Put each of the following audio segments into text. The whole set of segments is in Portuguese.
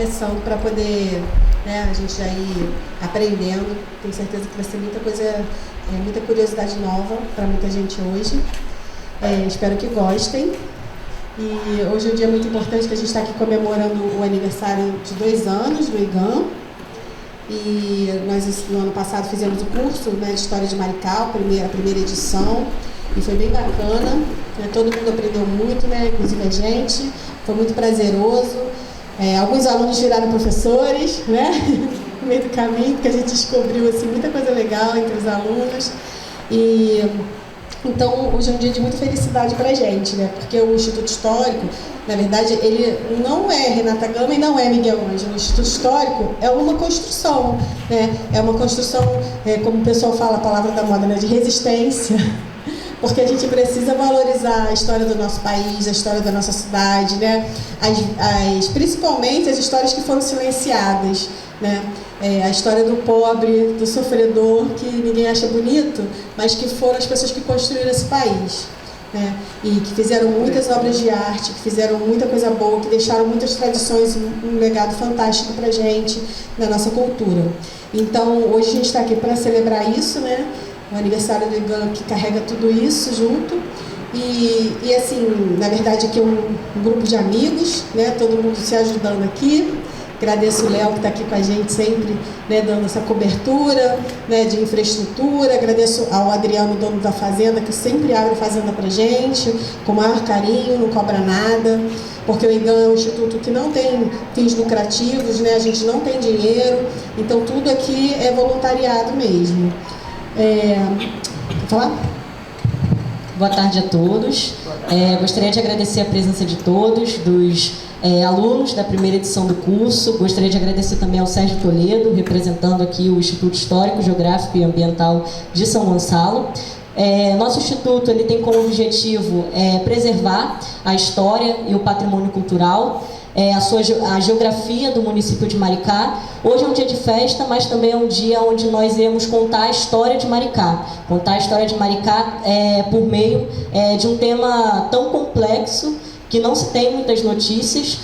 começando para poder, né, a gente já ir aprendendo. Tenho certeza que vai ser muita coisa, muita curiosidade nova para muita gente hoje. Espero que gostem. E hoje é um dia muito importante que a gente está aqui comemorando o aniversário de 2 anos do IGAM. E nós, no ano passado, fizemos o curso, né, de História de Maricá, a primeira edição, e foi bem bacana, né, todo mundo aprendeu muito, né, inclusive a gente, foi muito prazeroso. Alguns alunos viraram professores, né, no meio do caminho, porque a gente descobriu assim, muita coisa legal entre os alunos. Então, hoje é um dia de muita felicidade para a gente, né? Porque o Instituto Histórico, na verdade, ele não é Renata Gama e não é Miguel Ângelo. O Instituto Histórico é uma construção, né? É uma construção, como o pessoal fala, a palavra da moda, né? De resistência. Porque a gente precisa valorizar a história do nosso país, a história da nossa cidade, né? Principalmente as histórias que foram silenciadas, né? A história do pobre, do sofredor, que ninguém acha bonito, mas que foram as pessoas que construíram esse país, né? E que fizeram muitas obras de arte, que fizeram muita coisa boa, que deixaram muitas tradições, um legado fantástico para a gente, na nossa cultura. Então, hoje a gente está aqui para celebrar isso, né? O aniversário do IGAM, que carrega tudo isso junto. E assim, na verdade aqui é um grupo de amigos, né? Todo mundo se ajudando aqui. Agradeço o Léo, que está aqui com a gente sempre, né, dando essa cobertura, né, de infraestrutura. Agradeço ao Adriano, dono da fazenda, que sempre abre a fazenda para a gente, com o maior carinho, não cobra nada, porque o IGAM é um instituto que não tem fins lucrativos, né, a gente não tem dinheiro, então tudo aqui é voluntariado mesmo. Quer falar? Boa tarde a todos. Gostaria de agradecer a presença de todos, dos alunos da primeira edição do curso. Gostaria de agradecer também ao Sérgio Toledo, representando aqui o Instituto Histórico, Geográfico e Ambiental de São Gonçalo. Nosso instituto ele tem como objetivo preservar a história e o patrimônio cultural, a geografia do município de Maricá. Hoje é um dia de festa, mas também é um dia onde nós iremos contar a história de Maricá. Contar a história de Maricá por meio de um tema tão complexo, que não se tem muitas notícias,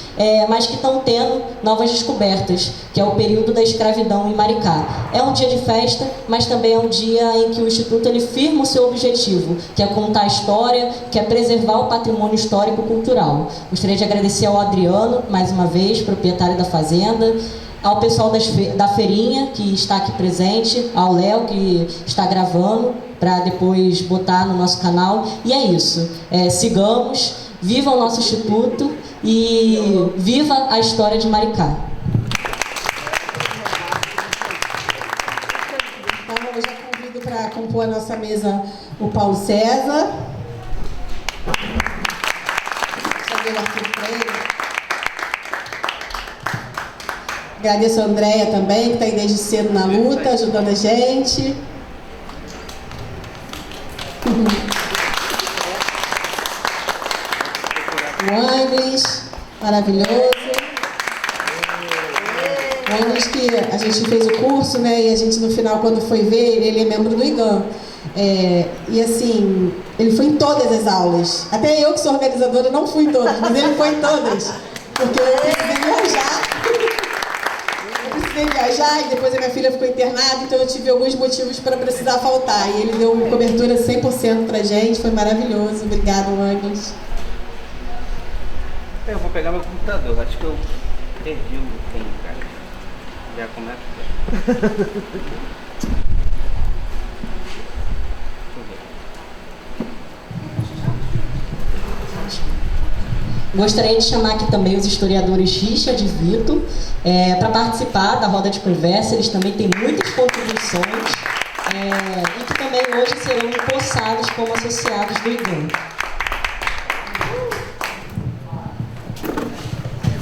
mas que estão tendo novas descobertas, que é o período da escravidão em Maricá. É um dia de festa, mas também é um dia em que o Instituto ele firma o seu objetivo, que é contar a história, que é preservar o patrimônio histórico-cultural. Gostaria de agradecer ao Adriano, mais uma vez, proprietário da fazenda, ao pessoal da feirinha, que está aqui presente, ao Léo, que está gravando, para depois botar no nosso canal. E é isso. Sigamos, viva o nosso instituto e viva a história de Maricá. Então, eu já convido para compor a nossa mesa o Paulo César. Deixa eu ver aqui para ele. Agradeço a Andréia também, que está aí desde cedo na luta, ajudando a gente. O Andres, maravilhoso. O Andres, que a gente fez o curso, né? E a gente no final, quando foi ver, ele é membro do IGAM. E assim, ele foi em todas as aulas. Até eu, que sou organizadora, não fui em todas, mas ele foi em todas. Porque eu precisei viajar. E depois a minha filha ficou internada, então eu tive alguns motivos para precisar faltar. E ele deu cobertura 100% pra gente, foi maravilhoso. Obrigado, Agnes. Eu vou pegar meu computador, acho que eu perdi o tempo, cara. Já começa. Gostaria de chamar aqui também os historiadores Richard e Vitor para participar da roda de conversa. Eles também têm muitas contribuições e que também hoje serão empossados como associados do IGAM.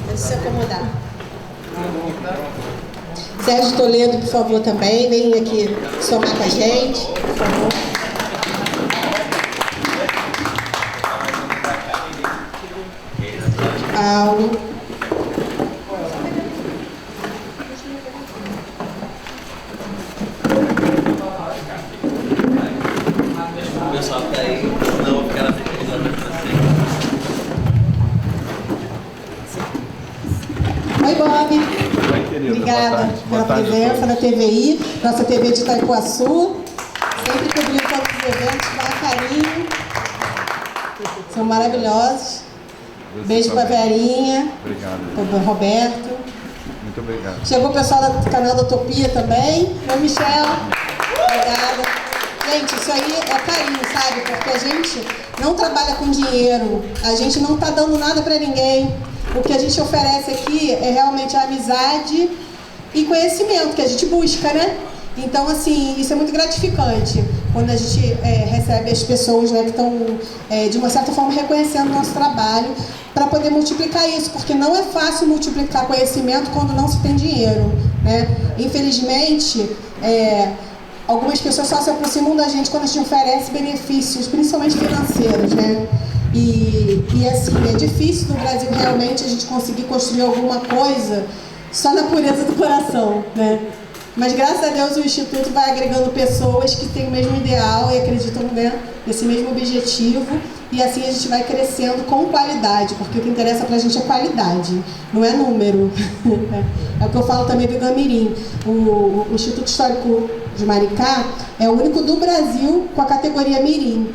Deixa se acomodar. Sérgio Toledo, por favor, também. Vem aqui somar com a gente, por favor. Paulo. O pessoal que tá aí, não vou ficar na frente de lá pra você. Oi, Bob. Oi, querida. Obrigada pela presença na TVI, nossa TV de Itaipuaçu. Sempre cobrindo todos os eventos com carinho. São maravilhosos. Beijo para a Verinha. Obrigado. Para o Roberto. Muito obrigado. Chegou o pessoal do canal da Utopia também. Oi, Michel. Obrigada. Gente, isso aí é carinho, sabe? Porque a gente não trabalha com dinheiro, a gente não está dando nada para ninguém. O que a gente oferece aqui é realmente a amizade e conhecimento que a gente busca, né? Então, assim, isso é muito gratificante quando a gente recebe as pessoas, né, que estão, de uma certa forma, reconhecendo o nosso trabalho para poder multiplicar isso, porque não é fácil multiplicar conhecimento quando não se tem dinheiro, né? Infelizmente, algumas pessoas só se aproximam da gente quando a gente oferece benefícios, principalmente financeiros, né? E assim, é difícil no Brasil realmente a gente conseguir construir alguma coisa só na pureza do coração, né? Mas graças a Deus o Instituto vai agregando pessoas que têm o mesmo ideal e acreditam, né, nesse mesmo objetivo, e assim a gente vai crescendo com qualidade, porque o que interessa pra gente é qualidade, não é número. É o que eu falo também do Gamirim. O Instituto Histórico de Maricá é o único do Brasil com a categoria Mirim.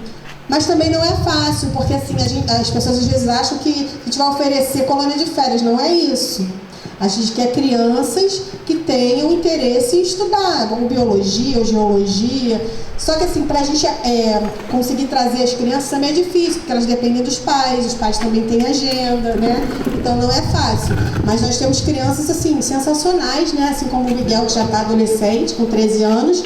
Mas também não é fácil, porque assim, as pessoas às vezes acham que a gente vai oferecer colônia de férias, não é isso. A gente quer crianças que tenham interesse em estudar, como biologia ou geologia. Só que assim, para a gente conseguir trazer as crianças também é difícil, porque elas dependem dos pais, os pais também têm agenda, né? Então não é fácil. Mas nós temos crianças assim, sensacionais, né? Assim como o Miguel, que já está adolescente, com 13 anos.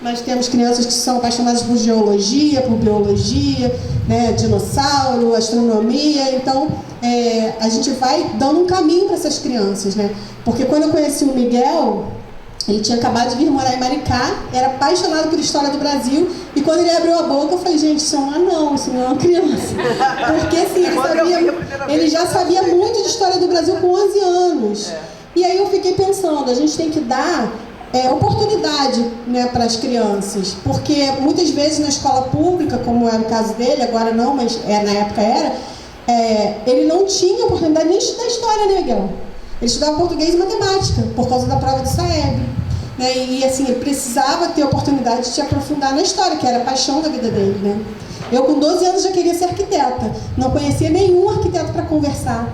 Nós temos crianças que são apaixonadas por geologia, por biologia, né, dinossauro, astronomia. Então, a gente vai dando um caminho para essas crianças, né? Porque quando eu conheci o Miguel, ele tinha acabado de vir morar em Maricá, era apaixonado por história do Brasil, e quando ele abriu a boca, eu falei, gente, isso é um anão, isso não é uma criança. Porque assim, ele já sabia muito de história do Brasil com 11 anos. E aí eu fiquei pensando, a gente tem que dar oportunidade, né, para as crianças, porque muitas vezes na escola pública, como é o caso dele, agora não, mas na época era, ele não tinha oportunidade nem de estudar história, né, Miguel? Ele estudava português e matemática, por causa da prova do SAEB, né, e assim, ele precisava ter oportunidade de se aprofundar na história, que era a paixão da vida dele, né? Eu com 12 anos já queria ser arquiteta, não conhecia nenhum arquiteto para conversar.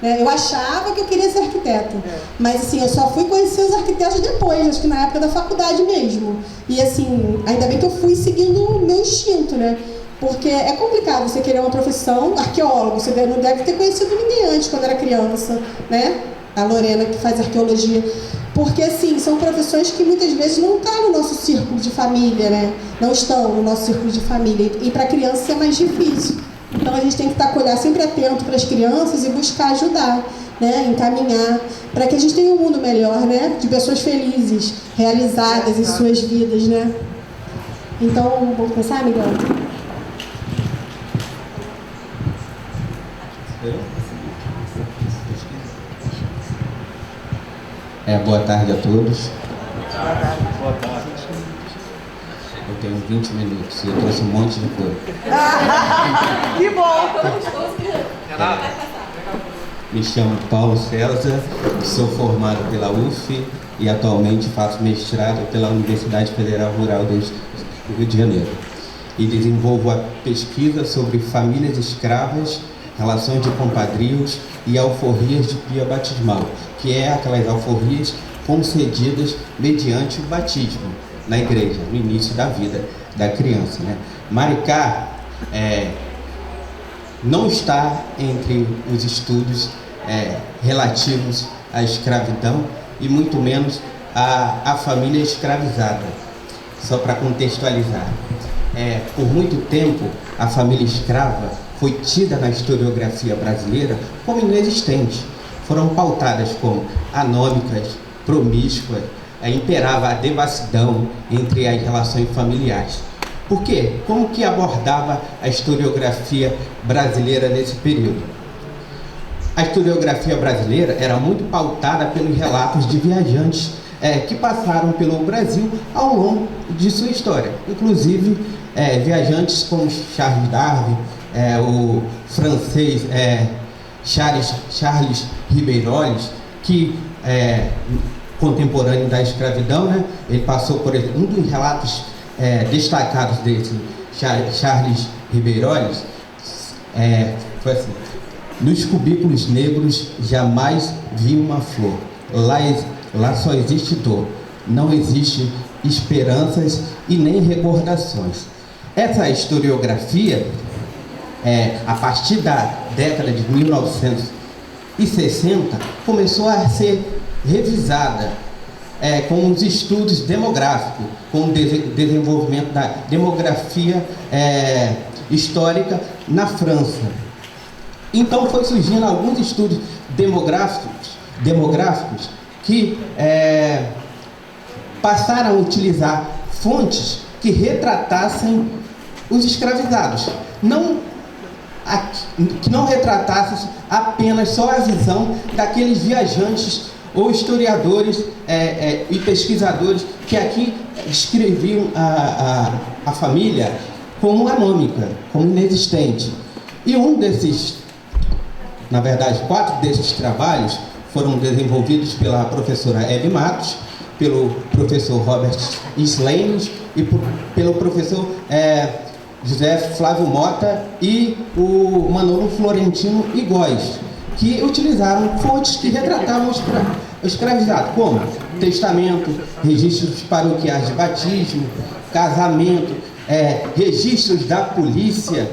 Eu achava que eu queria ser arquiteta, mas assim, eu só fui conhecer os arquitetos depois, acho que na época da faculdade mesmo. E assim, ainda bem que eu fui seguindo o meu instinto, né? Porque é complicado você querer uma profissão, arqueólogo, você não deve ter conhecido ninguém antes quando era criança, né? A Lorena que faz arqueologia. Porque assim, são profissões que muitas vezes não estão no nosso círculo de família, né? Não estão no nosso círculo de família. E para criança é mais difícil. Então a gente tem que estar com o olhar sempre atento para as crianças e buscar ajudar, né, encaminhar, para que a gente tenha um mundo melhor, né, de pessoas felizes, realizadas em suas vidas, né. Então, vamos começar, Miguel? Boa tarde a todos. Boa tarde. Eu tenho 20 minutos e eu trouxe um monte de coisa. Que bom! Me chamo Paulo César, sou formado pela UF e atualmente faço mestrado pela Universidade Federal Rural do Rio de Janeiro. E desenvolvo a pesquisa sobre famílias escravas, relações de compadrios e alforrias de pia batismal, que é aquelas alforrias concedidas mediante o batismo na igreja, no início da vida da criança, né? Maricá não está entre os estudos relativos à escravidão e muito menos à família escravizada. Só para contextualizar, por muito tempo a família escrava foi tida na historiografia brasileira como inexistente. Foram pautadas como anômicas, promíscuas, imperava a devassidão entre as relações familiares. Por quê? Como que abordava a historiografia brasileira nesse período? A historiografia brasileira era muito pautada pelos relatos de viajantes que passaram pelo Brasil ao longo de sua história. Inclusive, viajantes como Charles Darwin, o francês Charles Ribeiroles, que contemporâneo da escravidão, né? Ele passou por um dos relatos destacados desse, Charles Ribeiroles, foi assim: nos cubículos negros jamais vi uma flor, lá só existe dor, não existe esperanças e nem recordações. Essa historiografia, a partir da década de 1960, começou a ser revisada com os estudos demográficos, com o desenvolvimento da demografia histórica na França. Então foi surgindo alguns estudos demográficos que passaram a utilizar fontes que retratassem os escravizados, que não retratassem apenas só a visão daqueles viajantes ou historiadores e pesquisadores que aqui descreviam a família como anômica, como inexistente. E na verdade, 4 desses trabalhos foram desenvolvidos pela professora Hebe Matos, pelo professor Robert Slanes e pelo professor José Flávio Mota e o Manolo Florentino Igóes, que utilizaram fontes que retratavam os escravizados, como testamento, registros paroquiais de batismo, casamento, registros da polícia,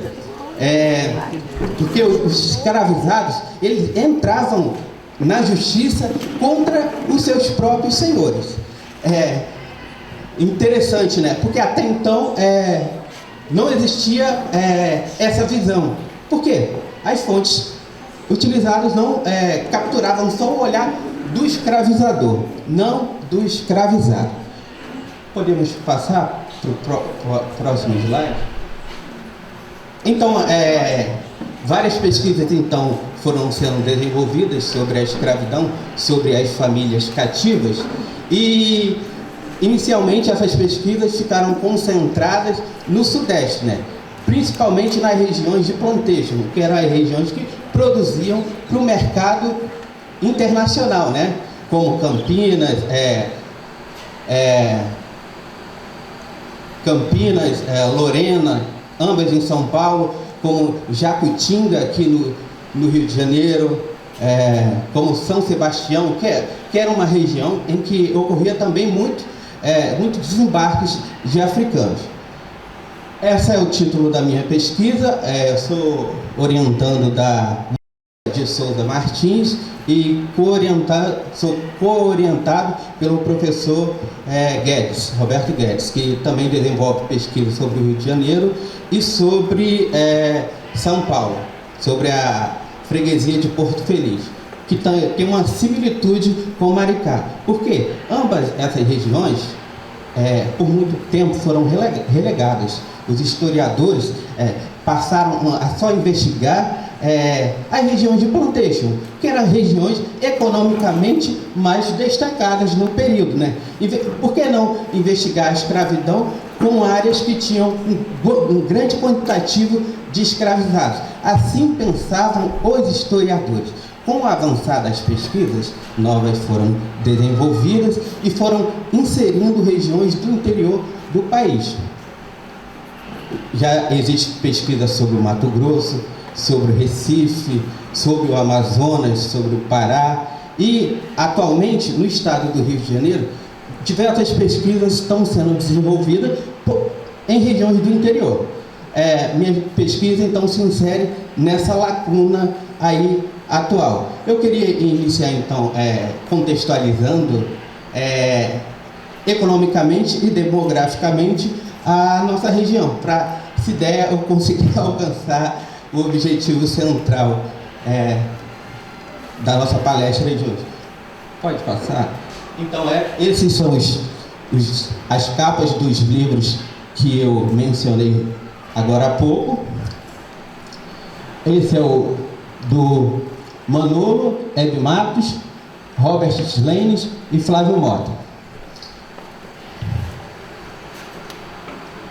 porque os escravizados, eles entravam na justiça contra os seus próprios senhores. Interessante, né? Porque até então não existia essa visão. Por quê? As fontes utilizadas não capturavam só o olhar do escravizador, não do escravizado. Podemos passar para o próximo slide? Então, várias pesquisas então foram sendo desenvolvidas sobre a escravidão, sobre as famílias cativas, e inicialmente essas pesquisas ficaram concentradas no Sudeste, né? Principalmente nas regiões de plantation, que eram as regiões que produziam para o mercado internacional, né? Como Campinas, Lorena, ambas em São Paulo, como Jacutinga aqui no Rio de Janeiro, como São Sebastião, que era uma região em que ocorria também muito desembarques de africanos. Esse é o título da minha pesquisa. Eu sou orientando de Souza Martins e sou co-orientado pelo professor Roberto Guedes, que também desenvolve pesquisa sobre o Rio de Janeiro e sobre São Paulo, sobre a freguesia de Porto Feliz, que tem uma similitude com Maricá. Porque ambas essas regiões, por muito tempo, foram relegadas. Os historiadores passaram a só investigar as regiões de plantation, que eram regiões economicamente mais destacadas no período, né? Por que não investigar a escravidão com áreas que tinham um grande quantitativo de escravizados? Assim pensavam os historiadores. Com a avançada das pesquisas, novas foram desenvolvidas e foram inserindo regiões do interior do país. Já existe pesquisa sobre o Mato Grosso, sobre o Recife, sobre o Amazonas, sobre o Pará, e atualmente no estado do Rio de Janeiro diversas pesquisas estão sendo desenvolvidas em regiões do interior. Minha pesquisa então se insere nessa lacuna aí atual. Eu queria iniciar então contextualizando economicamente e demograficamente a nossa região, para, se der, eu conseguir alcançar o objetivo central da nossa palestra de hoje. Pode passar? Então, esses são as capas dos livros que eu mencionei agora há pouco. Esse é o do Manolo, Hebe Matos, Robert Slanes e Flávio Mota.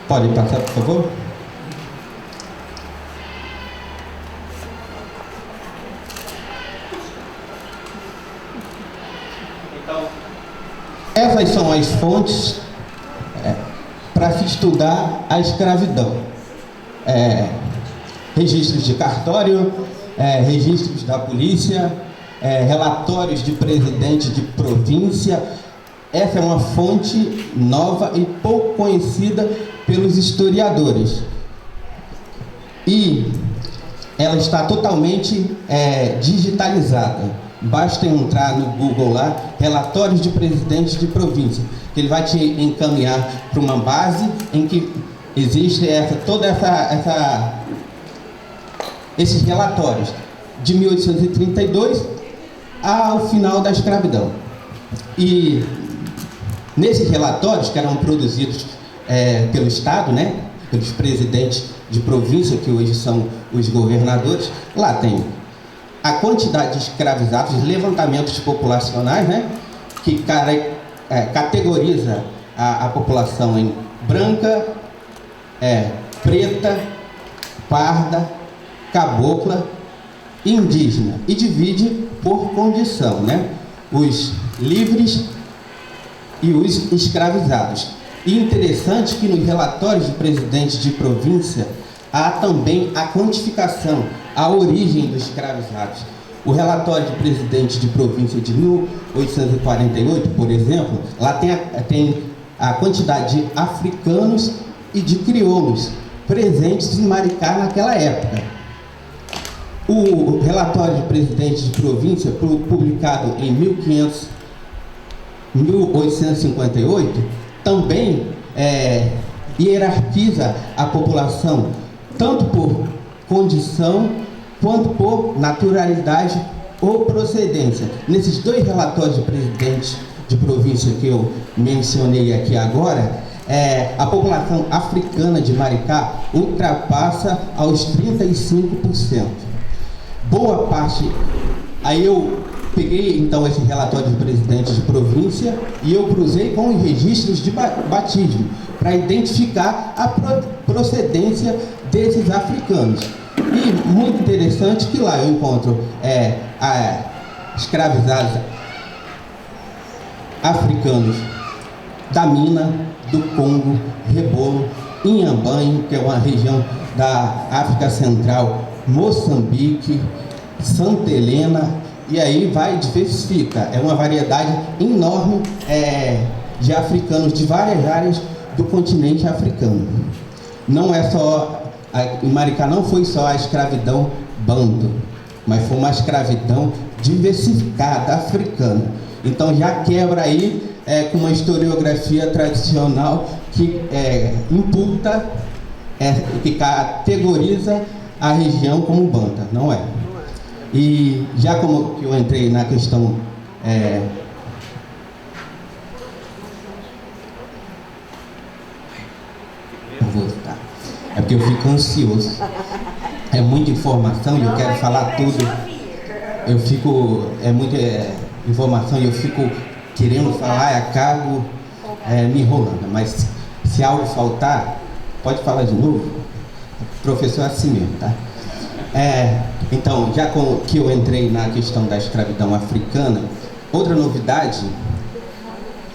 Pode passar, por favor? Então, essas são as fontes para se estudar a escravidão. Registros de cartório, registros da polícia, relatórios de presidente de província. Essa é uma fonte nova e pouco conhecida pelos historiadores. E ela está totalmente digitalizada. Basta entrar no Google lá, relatórios de presidentes de província, que ele vai te encaminhar para uma base em que existe esses relatórios de 1832 ao final da escravidão. E nesses relatórios, que eram produzidos pelo Estado, né, pelos presidentes de província, que hoje são os governadores, lá tem a quantidade de escravizados, levantamentos populacionais, né, que categoriza a população em branca, preta, parda, cabocla, indígena, e divide por condição, né, os livres e os escravizados. E interessante que nos relatórios de presidentes de província há também a quantificação, a origem dos escravizados. O relatório de presidente de província de 1848, por exemplo, lá tem a quantidade de africanos e de crioulos presentes em Maricá naquela época. O relatório de presidente de província, publicado em 1858, também hierarquiza a população, tanto por condição quanto por naturalidade ou procedência. Nesses dois relatórios de presidente de província que eu mencionei aqui agora, a população africana de Maricá ultrapassa aos 35%. Boa parte. Aí eu peguei então esse relatório de presidente de província e eu cruzei com os registros de batismo para identificar a procedência desses africanos. E muito interessante que lá eu encontro escravizados africanos da Mina, do Congo, Rebolo, Inhambanha, que é uma região da África Central, Moçambique, Santa Helena, e aí vai diversifica. É uma variedade enorme de africanos de várias áreas do continente africano. Não é só, em Maricá não foi só a escravidão banto, mas foi uma escravidão diversificada, africana. Então já quebra aí com uma historiografia tradicional que imputa, que categoriza a região como banta, não é? E já como que eu entrei na questão é porque eu fico ansioso, é muita informação e eu quero falar tudo, eu fico, muita informação e eu fico querendo falar e acabo me enrolando, mas se algo faltar, pode falar de novo, o professor é assim mesmo, tá? Então, já que eu entrei na questão da escravidão africana, outra novidade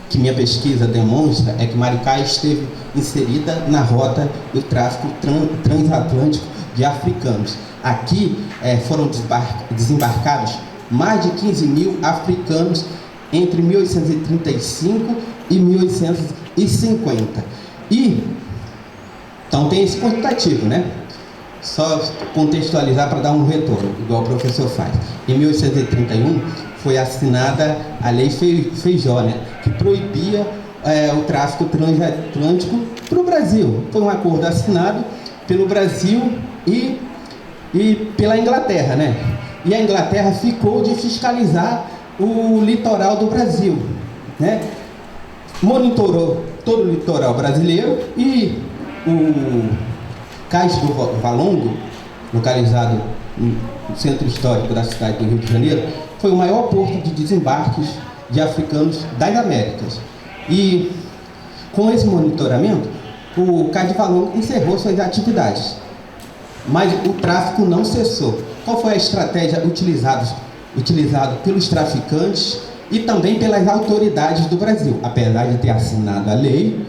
que minha pesquisa demonstra é que Maricá esteve inserida na rota do tráfico transatlântico de africanos. Aqui foram desembarcados mais de 15 mil africanos entre 1835 e 1850. E, então tem esse quantitativo, né? Só contextualizar para dar um retorno, igual o professor faz. Em 1831 foi assinada a Lei Feijó, né, que proibia o tráfico transatlântico para o Brasil. Foi um acordo assinado pelo Brasil e pela Inglaterra, né? E a Inglaterra ficou de fiscalizar o litoral do Brasil, né? Monitorou todo o litoral brasileiro e o Cais do Valongo, localizado no centro histórico da cidade do Rio de Janeiro, foi o maior porto de desembarques de africanos das Américas. E com esse monitoramento, o Cais do Valongo encerrou suas atividades. Mas o tráfico não cessou. Qual foi a estratégia utilizada pelos traficantes e também pelas autoridades do Brasil, apesar de ter assinado a lei,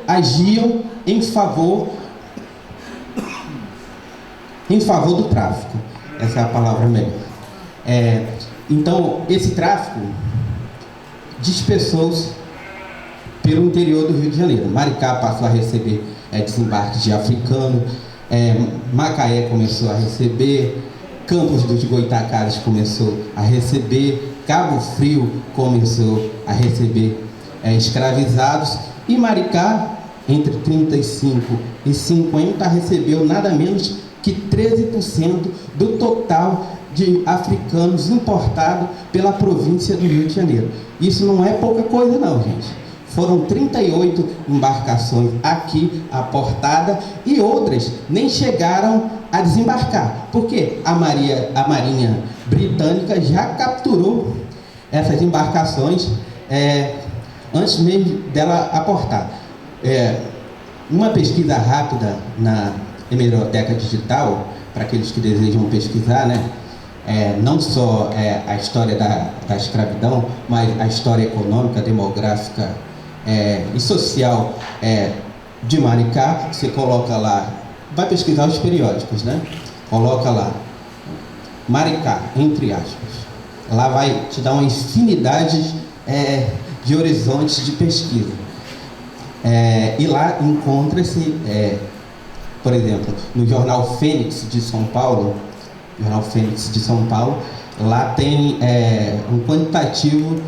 agiam em favor do tráfico. Essa é a palavra melhor. Então, esse tráfico dispersou-se pelo interior do Rio de Janeiro. Maricá passou a receber desembarques de africano, Macaé começou a receber, Campos dos Goitacazes começou a receber, Cabo Frio começou a receber escravizados, e Maricá, entre 35 e 50, recebeu nada menos que 13% do total de africanos importados pela província do Rio de Janeiro. Isso não é pouca coisa não, gente. Foram 38 embarcações aqui aportadas e outras nem chegaram a desembarcar, porque a Marinha Britânica já capturou essas embarcações antes mesmo dela aportar. Uma pesquisa rápida na Hemeroteca Digital, para aqueles que desejam pesquisar, né? Não só a história da escravidão, mas a história econômica, demográfica e social de Maricá. Você coloca lá, vai pesquisar os periódicos, né? Coloca lá Maricá, entre aspas. Lá vai te dar uma infinidade de horizontes de pesquisa. E lá encontra-se, por exemplo, no jornal Fênix de São Paulo, lá tem um quantitativo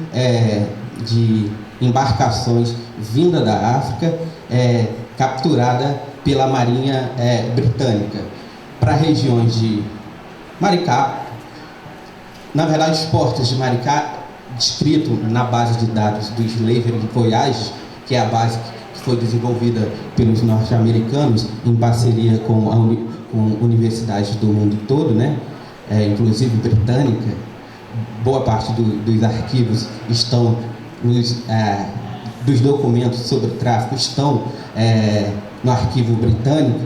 de embarcações vinda da África, capturada pela Marinha Britânica, para regiões de Maricá. Na verdade, os portos de Maricá, descrito na base de dados do Slavery Voyage, que é a base que foi desenvolvida pelos norte-americanos em parceria com universidades do mundo todo, né? Inclusive britânica. Boa parte dos arquivos estão dos documentos sobre tráfico estão no arquivo britânico.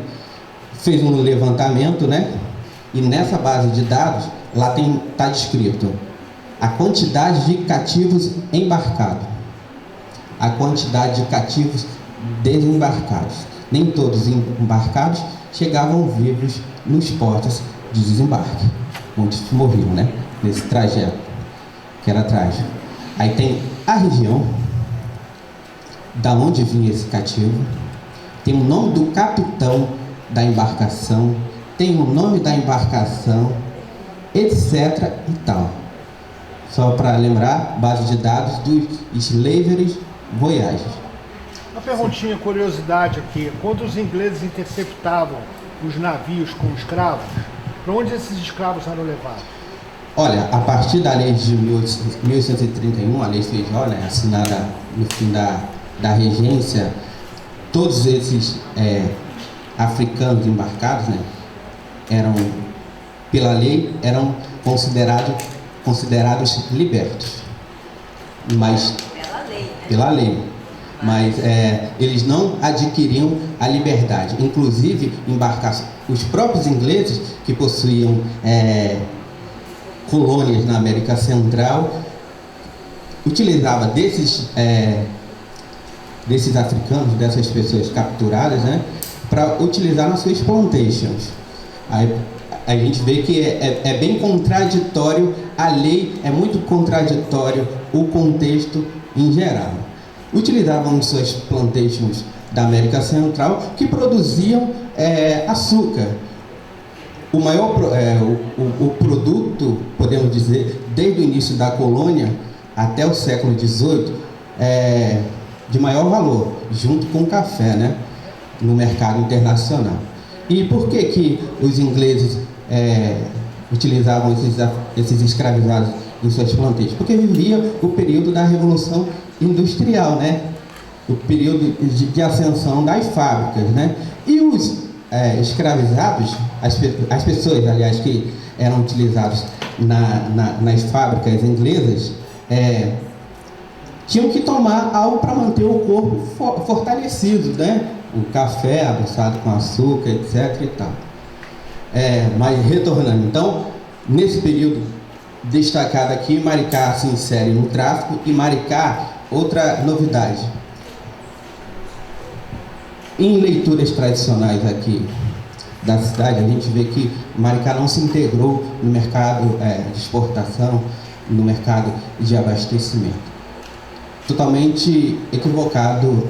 Fez um levantamento, né? E nessa base de dados lá está descrito a quantidade de cativos embarcados, a quantidade de cativos desembarcados. Nem todos embarcados chegavam vivos nos portos de desembarque. Muitos morriam, né? Nesse trajeto, que era trágico. Aí tem a região da onde vinha esse cativo, tem o nome do capitão da embarcação, tem o nome da embarcação, etc. e tal. Só para lembrar, base de dados dos Slavery Voyage. Uma perguntinha, curiosidade aqui. Quando os ingleses interceptavam os navios com escravos, para onde esses escravos eram levados? Olha, a partir da lei de 1831, a lei Feijó, né, assinada no fim da regência, todos esses africanos embarcados, né, pela lei, eram considerados libertos. Mas pela lei. Mas eles não adquiriam a liberdade. Inclusive, os próprios ingleses que possuíam colônias na América Central utilizavam desses africanos, dessas pessoas capturadas, né, para utilizar nas suas plantations. Aí a gente vê que é bem contraditório a lei, é muito contraditório o contexto em geral. Utilizavam suas plantations da América Central que produziam açúcar. O maior o produto, podemos dizer, desde o início da colônia até o século XVIII, de maior valor, junto com o café, né, no mercado internacional. E por que os ingleses utilizavam esses escravizados em suas plantations? Porque vivia o período da Revolução Industrial, né? O período de ascensão das fábricas, né? E os escravizados, as pessoas, aliás, que eram utilizados nas fábricas inglesas, tinham que tomar algo para manter o corpo fortalecido, né? O café adoçado com açúcar, etc. e tal. Mas retornando, então, nesse período destacado aqui, Maricá se insere no tráfico e Maricá, outra novidade. Em leituras tradicionais aqui da cidade, a gente vê que Maricá não se integrou no mercado de exportação, no mercado de abastecimento. Totalmente equivocado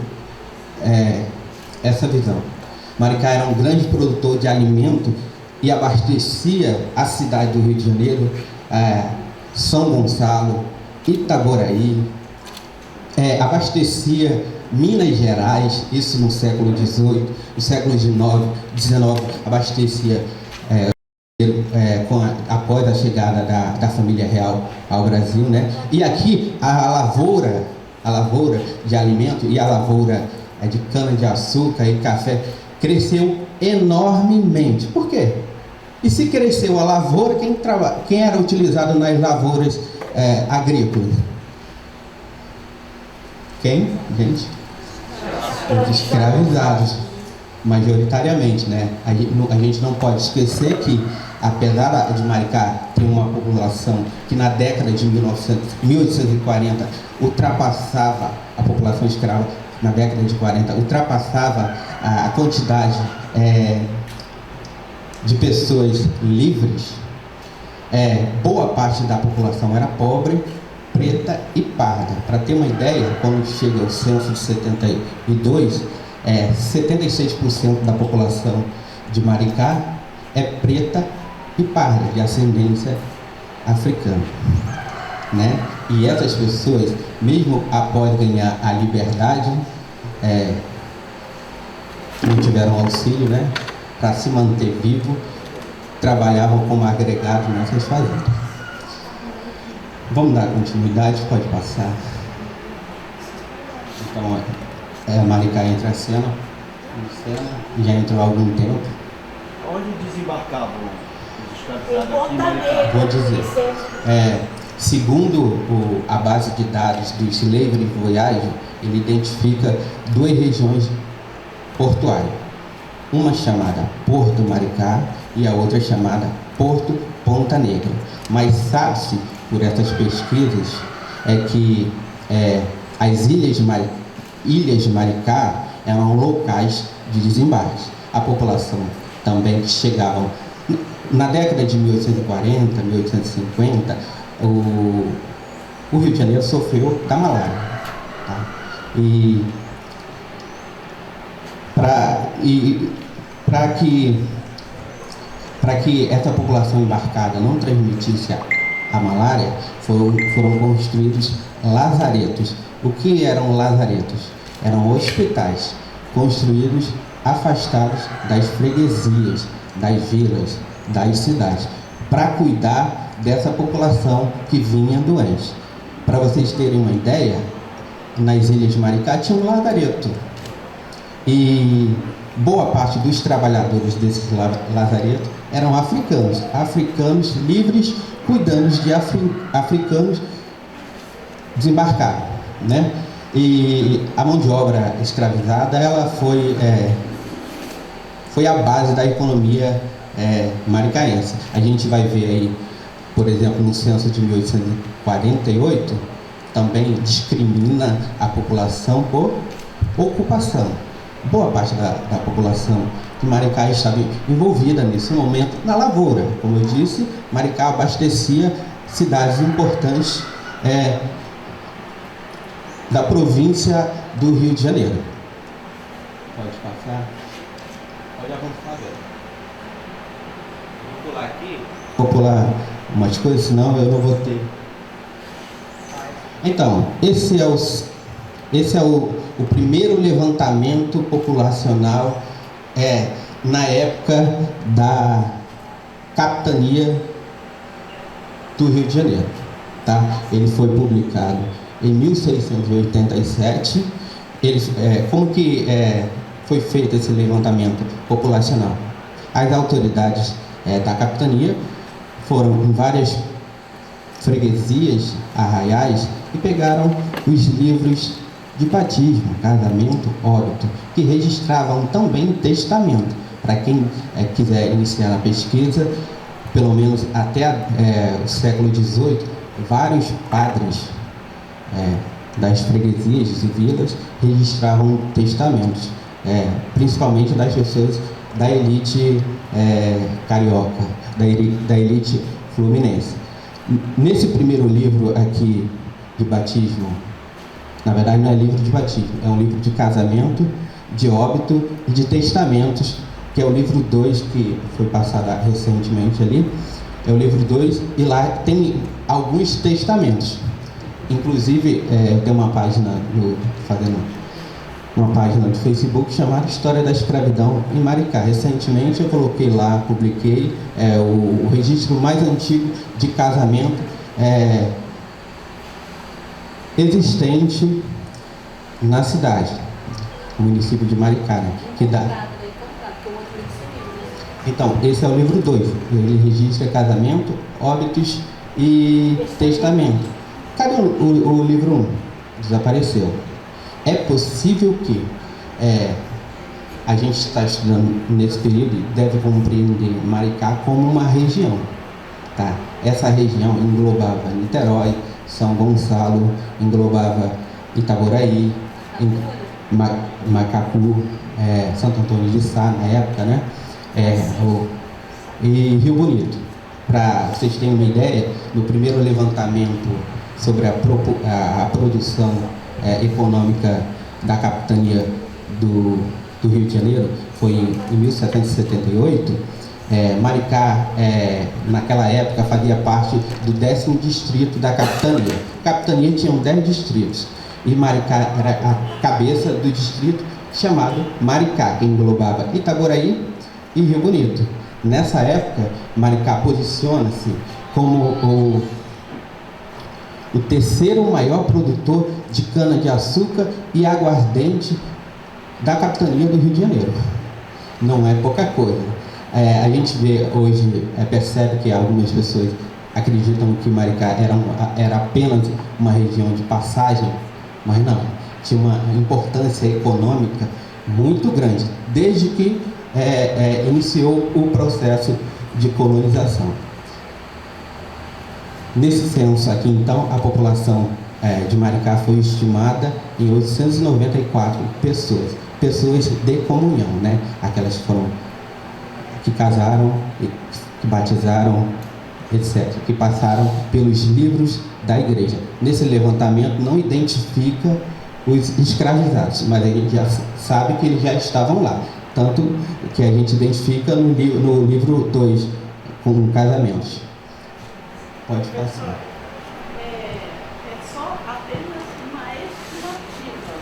essa visão. Maricá era um grande produtor de alimento e abastecia a cidade do Rio de Janeiro, São Gonçalo, Itaboraí, abastecia Minas Gerais, isso no século XVIII, no século XIX, abastecia após a chegada da família real ao Brasil, né? E aqui a lavoura de alimento e a lavoura de cana-de-açúcar e café cresceu enormemente. Por quê? E se cresceu a lavoura, quem era utilizado nas lavouras agrícolas? Quem, gente? Os escravizados, majoritariamente, né? A gente não pode esquecer que, apesar de Maricá ter uma população que na década de 1840 ultrapassava a população escrava, na década de 40 ultrapassava a quantidade de pessoas livres, boa parte da população era pobre, preta e parda. Para ter uma ideia, quando chega o censo de 72, 76% da população de Maricá é preta e parda, de ascendência africana, né? E essas pessoas, mesmo após ganhar a liberdade, não tiveram auxílio, né? Para se manter vivo, trabalhavam como agregados nessas fazendas. Vamos dar continuidade, pode passar. Então, Maricá entra a cena, já entrou há algum tempo. Onde desembarcavam os escravizados aqui em Maricá? Vou dizer. Segundo a base de dados do Slavery Voyage, ele identifica duas regiões portuárias. Uma chamada Porto Maricá e a outra chamada Porto Ponta Negra. Mas sabe-se, por essas pesquisas, que as ilhas de Maricá eram locais de desembarque. A população também que chegavam na década de 1840, 1850, o Rio de Janeiro sofreu da malária, tá? E para que essa população embarcada não transmitisse a malária, foram construídos lazaretos. O que eram lazaretos? Eram hospitais construídos afastados das freguesias, das vilas, das cidades, para cuidar dessa população que vinha doente. Para vocês terem uma ideia, nas ilhas de Maricá tinha um lazareto. E boa parte dos trabalhadores desses lazaretos eram africanos livres, cuidando de africanos desembarcados, né? E a mão de obra escravizada, ela foi a base da economia maricaense. A gente vai ver aí, por exemplo, no censo de 1848, também discrimina a população por ocupação. Boa parte da população de Maricá estava envolvida nesse momento na lavoura. Como eu disse, Maricá abastecia cidades importantes da província do Rio de Janeiro. Pode passar? Pode avançar. Vou pular aqui. Vou pular umas coisas, senão eu não vou ter. Então, esse é o primeiro levantamento populacional na época da capitania do Rio de Janeiro, tá? Ele foi publicado em 1687. Como que foi feito esse levantamento populacional? As autoridades da capitania foram em várias freguesias, arraiais, e pegaram os livros de batismo, casamento, óbito, que registravam também testamento. Para quem quiser iniciar a pesquisa, pelo menos até o século XVIII, vários padres das freguesias e vilas registravam testamentos, principalmente das pessoas da elite carioca, da elite fluminense. Nesse primeiro livro aqui de batismo, na verdade não é livro de batismo, é um livro de casamento, de óbito e de testamentos, que é o livro 2, que foi passado recentemente ali, é o livro 2, e lá tem alguns testamentos. Inclusive, tem uma página fazendo uma página do Facebook chamada História da Escravidão em Maricá. Recentemente eu coloquei lá, publiquei o registro mais antigo de casamento existente na cidade, no município de Maricá, né? Que dá. Então, esse é o livro 2. Ele registra casamento, óbitos e testamento. Cadê o livro 1? Desapareceu. É possível que a gente está estudando nesse período e deve compreender Maricá como uma região. Tá? Essa região englobava Niterói, São Gonçalo, englobava Itaboraí, Macacu, Santo Antônio de Sá, na época, né? E Rio Bonito. Para vocês terem uma ideia, no primeiro levantamento sobre a produção econômica da capitania do Rio de Janeiro, foi em 1778, Maricá, naquela época, fazia parte do 10º distrito da capitania. A capitania tinha 10 distritos, e Maricá era a cabeça do distrito chamado Maricá, que englobava Itaboraí e Rio Bonito. Nessa época, Maricá posiciona-se como o terceiro maior produtor de cana-de-açúcar e aguardente da capitania do Rio de Janeiro. Não é pouca coisa. A gente vê hoje, percebe que algumas pessoas acreditam que Maricá era apenas uma região de passagem, mas não, tinha uma importância econômica muito grande, desde que iniciou o processo de colonização. Nesse censo aqui, então, a população de Maricá foi estimada em 894 pessoas de comunhão, né? Aquelas que casaram, que batizaram, etc., que passaram pelos livros da igreja. Nesse levantamento não identifica os escravizados, mas a gente já sabe que eles já estavam lá. Tanto que a gente identifica no livro 2, com casamentos. Pode passar. É só apenas uma estimativa.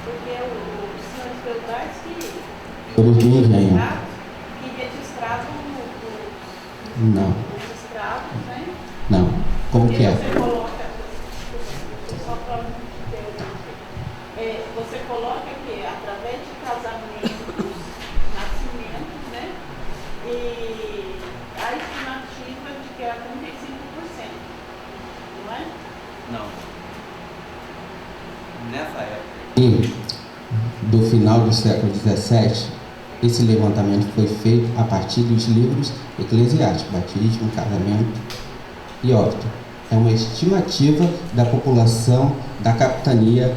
Porque os senhores feudais que registravam os escravos, né? Não. Como que é? Você coloca, só para não ter, você coloca que através de casamentos, nascimentos, né? E a estimativa de que era 35%, não é? Não. Nessa época. E do final do século XVII, esse levantamento foi feito a partir dos livros eclesiásticos, batismo, casamento e óbito. É uma estimativa da população da capitania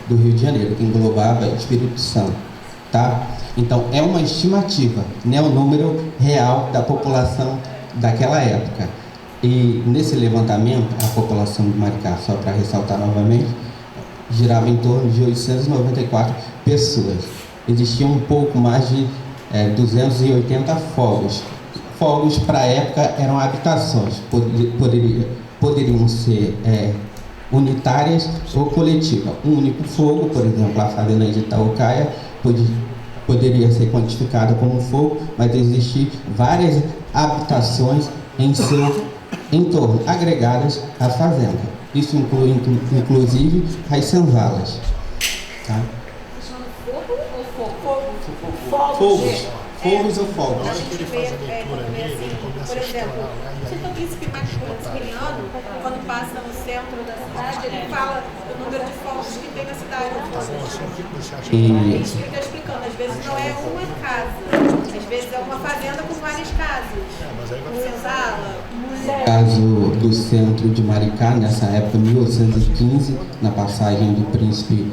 do Rio de Janeiro, que englobava Espírito Santo, tá? Então, é uma estimativa, não é o número real da população daquela época. E nesse levantamento, a população de Maricá, só para ressaltar novamente, girava em torno de 894 pessoas. Existiam um pouco mais de 280 fogos. Fogos, para a época, eram habitações, poderiam ser unitárias ou coletivas. Um único fogo, por exemplo, a fazenda de Itaocaia, poderia ser quantificada como fogo, mas existiam várias habitações em seu entorno, agregadas à fazenda. Isso inclui, inclusive, as senzalas. Tá? Fogo ou fogo? Fogos ou fogos? A gente vê, por exemplo, o Príncipe Maximiliano, quando passa no centro da cidade, ele fala, eu não número de focos que tem na cidade. E Isso que ele está explicando, às vezes não é uma casa, às vezes é uma fazenda com várias casas, senzala, no caso do centro de Maricá, nessa época, 1815, na passagem do príncipe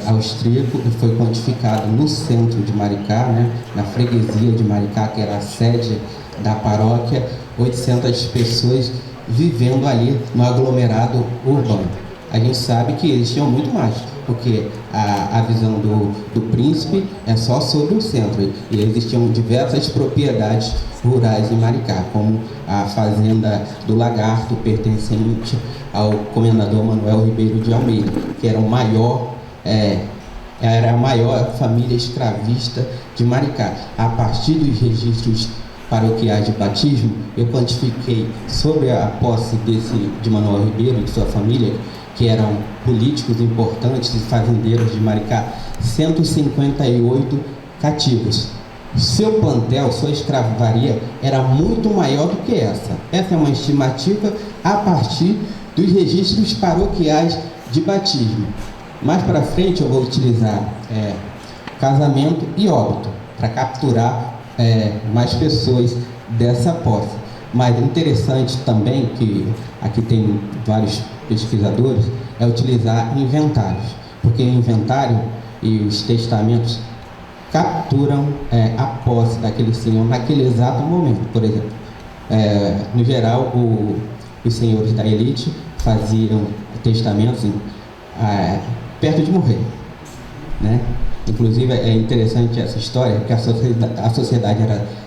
austríaco, foi quantificado no centro de Maricá, né, na freguesia de Maricá, que era a sede da paróquia, 800 pessoas vivendo ali no aglomerado urbano. A gente sabe que eles tinham muito mais, porque a visão do príncipe é só sobre o centro, e existiam diversas propriedades rurais em Maricá, como a fazenda do Lagarto, pertencente ao comendador Manuel Ribeiro de Almeida, que era era a maior família escravista de Maricá. A partir dos registros paroquiais de batismo, eu quantifiquei sobre a posse de Manuel Ribeiro e de sua família, que eram políticos importantes e fazendeiros de Maricá, 158 cativos. Seu plantel, sua escravaria, era muito maior do que essa. Essa é uma estimativa a partir dos registros paroquiais de batismo. Mais para frente eu vou utilizar casamento e óbito para capturar mais pessoas dessa posse. Mas interessante também, que aqui tem vários pesquisadores, é utilizar inventários, porque o inventário e os testamentos capturam a posse daquele senhor naquele exato momento. Por exemplo, no geral, os senhores da elite faziam testamentos perto de morrer, né? Inclusive é interessante essa história, porque a sociedade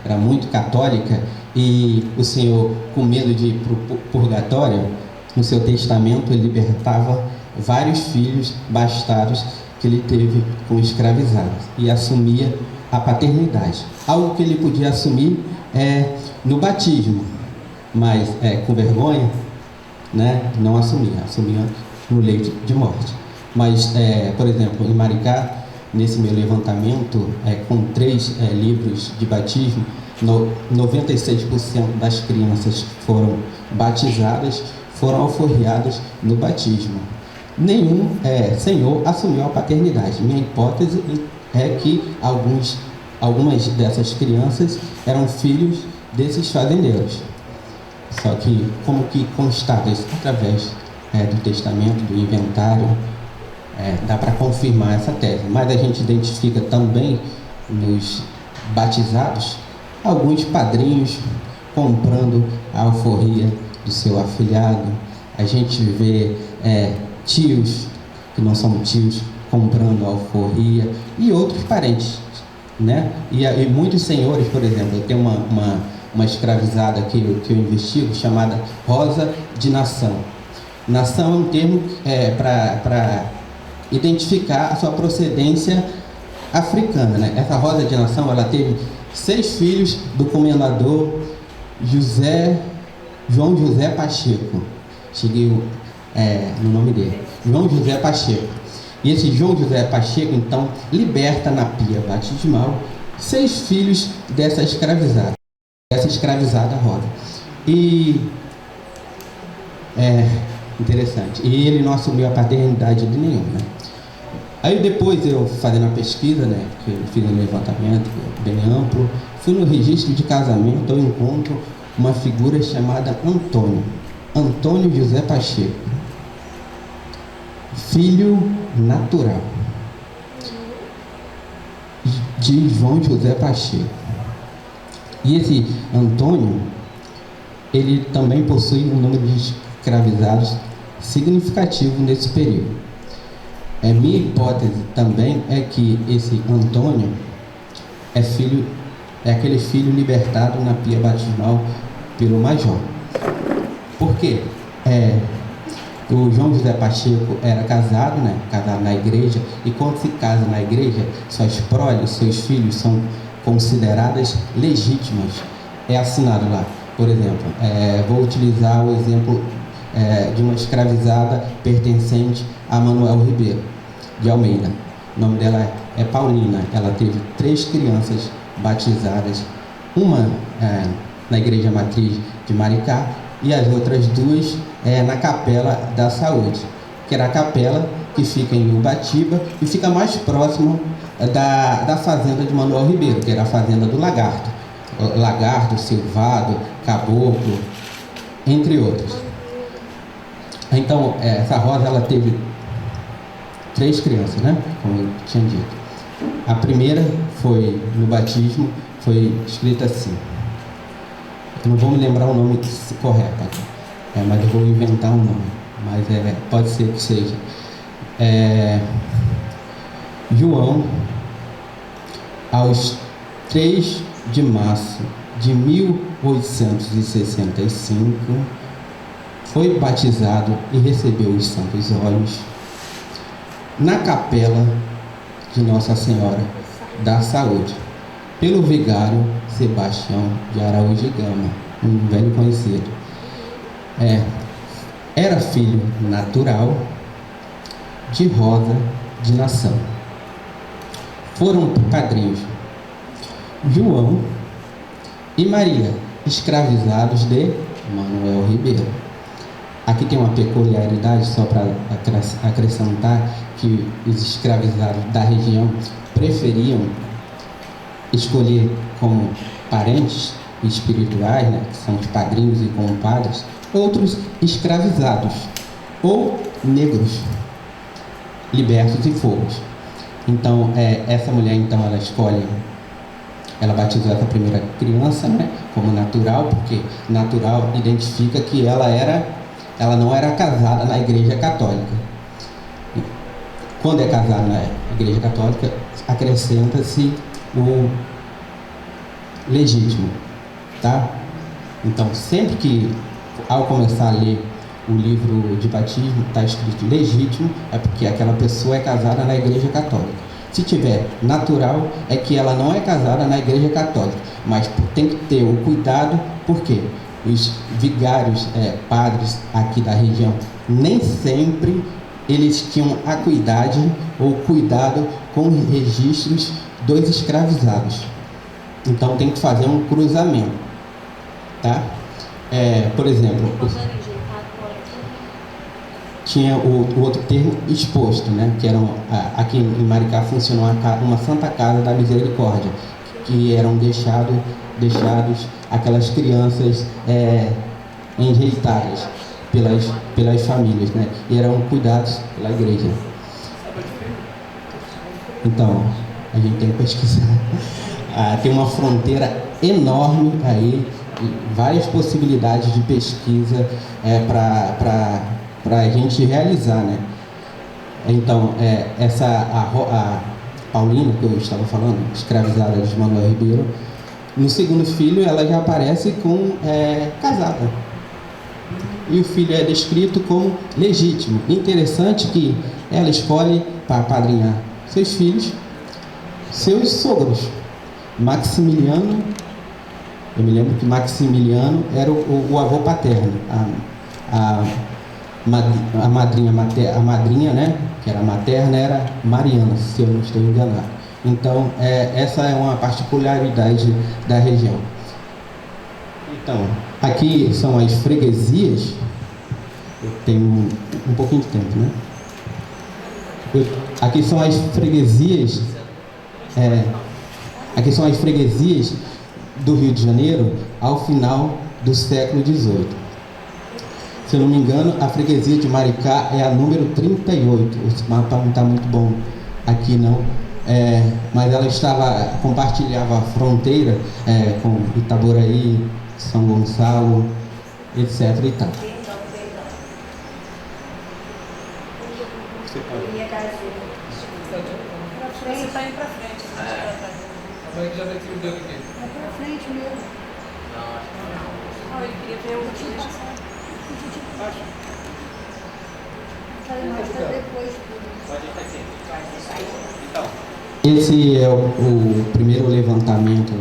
era muito católica, e o senhor, com medo de ir para o purgatório, no seu testamento ele libertava vários filhos bastardos que ele teve com escravizados e assumia a paternidade. Algo que ele podia assumir no batismo, mas com vergonha, né, não assumia no leito de morte. Mas, por exemplo, em Maricá, nesse meu levantamento, com 3 livros de batismo, 96% das crianças que foram batizadas foram alforriadas no batismo. Nenhum senhor assumiu a paternidade. Minha hipótese é que algumas dessas crianças eram filhos desses fazendeiros. Só que como que constata isso? Através do testamento, do inventário, dá para confirmar essa tese. Mas a gente identifica também nos batizados alguns padrinhos comprando a alforria do seu afilhado. A gente vê tios, que não são tios, comprando a alforria, e outros parentes, né? E muitos senhores, por exemplo, eu tenho uma escravizada que eu investigo, chamada Rosa de Nação. Nação é um termo para identificar a sua procedência africana, né? Essa Rosa de Nação, ela teve 6 filhos do comendador João José Pacheco. Cheguei no nome dele, João José Pacheco. E esse João José Pacheco, então, liberta na pia batismal 6 filhos dessa escravizada Rosa. E interessante. E ele não assumiu a paternidade de nenhum, né? Aí depois, eu fazendo a pesquisa, né, que eu fiz um levantamento bem amplo, fui no registro de casamento, eu encontro uma figura chamada Antônio José Pacheco, filho natural de João José Pacheco. E esse Antônio, ele também possui um número de escravizados significativo nesse período. Minha hipótese também é que esse Antônio é aquele filho libertado na pia batismal pelo major. Por quê? O João José Pacheco era casado, né? Casado na igreja, e quando se casa na igreja, suas proles, seus filhos são consideradas legítimas. É assinado lá. Por exemplo, vou utilizar o exemplo de uma escravizada pertencente a Manuel Ribeiro de Almeida. O nome dela é Paulina. Ela teve 3 crianças batizadas, uma na Igreja Matriz de Maricá e as outras 2 na Capela da Saúde, que era a capela que fica em Ubatiba e fica mais próximo da fazenda de Manuel Ribeiro, que era a fazenda do Lagarto. Lagarto, Silvado, Caboclo, entre outros. Então, essa Rosa, ela teve 3 crianças, né? Como eu tinha dito. A primeira foi, no batismo, foi escrita assim. Eu não vou me lembrar o nome correto aqui, mas eu vou inventar um nome. Mas pode ser que seja. João, aos 3 de março de 1865, foi batizado e recebeu os santos óleos na capela de Nossa Senhora da Saúde, pelo vigário Sebastião de Araújo Gama, um velho conhecido. Era filho natural de Rosa de Nação. Foram padrinhos João e Maria, escravizados de Manuel Ribeiro. Aqui tem uma peculiaridade, só para acrescentar, que os escravizados da região preferiam escolher como parentes espirituais, né, que são os padrinhos e compadres, outros escravizados ou negros, libertos e fogos. Então, essa mulher, então, ela batizou essa primeira criança, né, como natural, porque natural identifica que ela não era casada na Igreja Católica. Quando é casada na Igreja Católica, acrescenta-se o legítimo, tá? Então, sempre que, ao começar a ler o livro de batismo, está escrito legítimo, é porque aquela pessoa é casada na Igreja Católica. Se tiver natural, é que ela não é casada na Igreja Católica, mas tem que ter o cuidado, porque os vigários, padres aqui da região, nem sempre eles tinham acuidade ou cuidado com os registros dos escravizados. Então tem que fazer um cruzamento, tá? Por exemplo, tinha o outro termo exposto, né? Que eram, aqui em Maricá funcionou uma Santa Casa da Misericórdia, que eram deixados aquelas crianças enjeitadas pelas famílias, né? E eram cuidados pela igreja. Então, a gente tem que pesquisar. Tem uma fronteira enorme aí, várias possibilidades de pesquisa para a gente realizar, né? Então, a Paulina, que eu estava falando, escravizada de Manuel Ribeiro, no segundo filho ela já aparece casada. E o filho é descrito como legítimo. Interessante que ela escolhe para apadrinhar seus filhos, seus sogros. Maximiliano, eu me lembro que Maximiliano era o avô paterno. A madrinha, né, que era materna, era Mariana, se eu não estou enganado. Então, essa é uma particularidade da região. Então, aqui são as freguesias. Eu tenho um pouquinho de tempo, né? Aqui são as freguesias. Aqui são as freguesias do Rio de Janeiro ao final do século XVIII. Se eu não me engano, a freguesia de Maricá é a número 38. O mapa não está muito bom aqui, não. Mas ela compartilhava a fronteira com Itaboraí, São Gonçalo, etc. e tal. Você está indo para frente. Já vai ter o dedo aqui. É para frente mesmo. Não, ele queria ver o último. Esse é o primeiro levantamento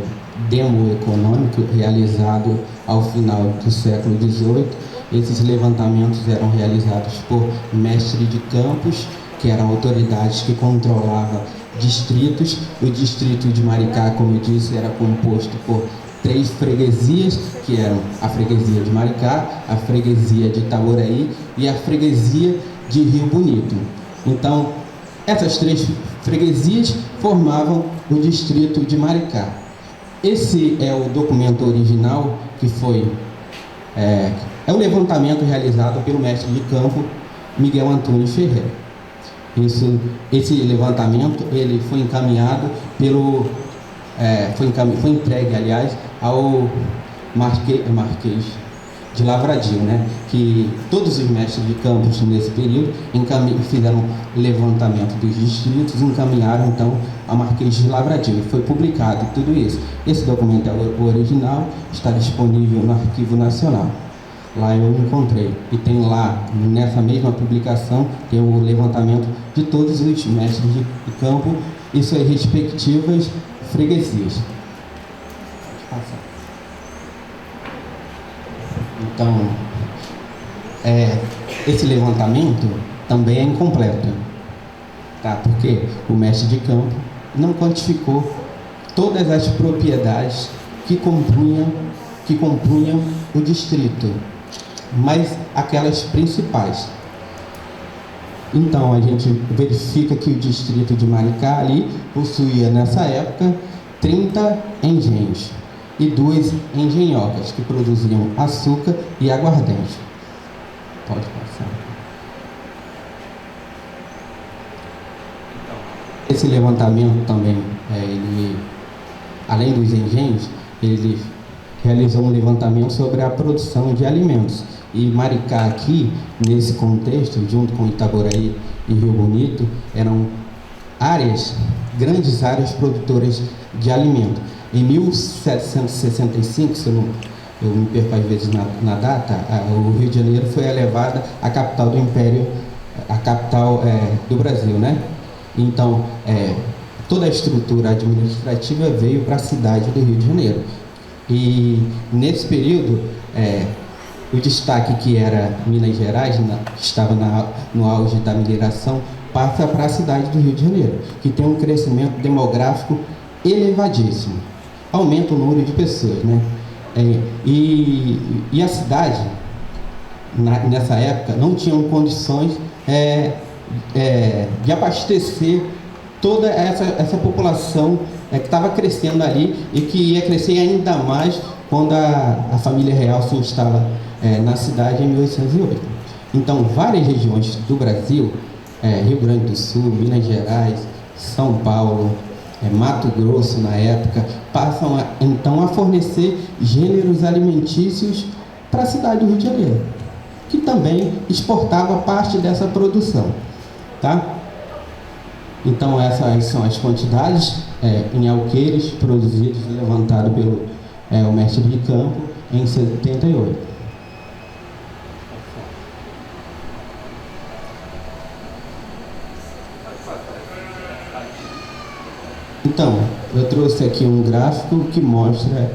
demoeconômico realizado ao final do século XVIII. Esses levantamentos eram realizados por mestres de campos, que eram autoridades que controlavam distritos. O distrito de Maricá, como eu disse, era composto por 3 freguesias, que eram a freguesia de Maricá, a freguesia de Itaboraí e a freguesia de Rio Bonito. Então, essas 3 freguesias formavam o distrito de Maricá. Esse é o documento original que foi o levantamento realizado pelo mestre de campo Miguel Antônio Ferreira. Esse levantamento ele foi encaminhado foi entregue, aliás, ao Marquês de Lavradio, né? Que todos os mestres de campos nesse período fizeram levantamento dos distritos e encaminharam então ao Marquês de Lavradio. Foi publicado tudo isso. Esse documento é o original, está disponível no Arquivo Nacional. Lá eu encontrei. E tem lá, nessa mesma publicação, tem o levantamento de todos os mestres de campo e suas respectivas freguesias. Pode passar. Então, esse levantamento também é incompleto, tá? Porque o mestre de campo não quantificou todas as propriedades que compunham o distrito, mas aquelas principais. Então, a gente verifica que o distrito de Maricá ali possuía, nessa época, 30 engenhos e 2 engenhocas que produziam açúcar e aguardente. Pode passar. Esse levantamento também, além dos engenhos, ele realizou um levantamento sobre a produção de alimentos. E Maricá aqui, nesse contexto, junto com Itaboraí e Rio Bonito, eram grandes áreas produtoras de alimento. Em 1765, se eu me perco às vezes na data, o Rio de Janeiro foi elevada à capital do Império, a capital do Brasil, né? Então, toda a estrutura administrativa veio para a cidade do Rio de Janeiro. E nesse período, o destaque que era Minas Gerais, que estava no auge da mineração, passa para a cidade do Rio de Janeiro, que tem um crescimento demográfico elevadíssimo. Aumenta o número de pessoas, né? E a cidade, nessa época, não tinha condições de abastecer toda essa população que estava crescendo ali e que ia crescer ainda mais quando a família real se instala na cidade em 1808. Então, várias regiões do Brasil, Rio Grande do Sul, Minas Gerais, São Paulo, Mato Grosso na época, passam então a fornecer gêneros alimentícios para a cidade do Rio de Janeiro, que também exportava parte dessa produção, tá? Então essas são as quantidades em alqueires produzidos e levantados pelo o mestre de campo em 78. Então, eu trouxe aqui um gráfico que mostra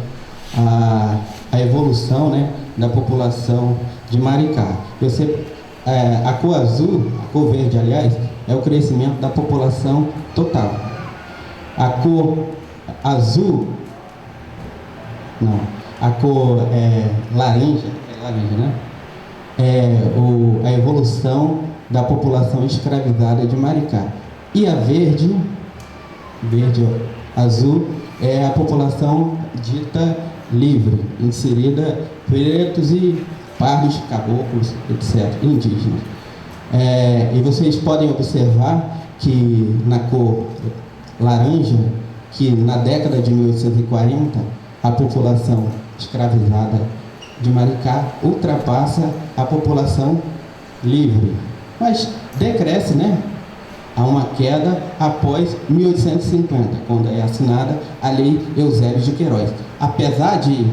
a evolução, né, da população de Maricá. A cor azul, a cor verde, aliás, é o crescimento da população total. A cor azul, não, a cor laranja, né, a evolução da população escravizada de Maricá. E a verde azul, é a população dita livre, inserida pretos e pardos, caboclos, etc., indígenas. E vocês podem observar que na cor laranja, que na década de 1840, a população escravizada de Maricá ultrapassa a população livre. Mas decresce, né? Há uma queda após 1850, quando é assinada a Lei Eusébio de Queiroz. Apesar de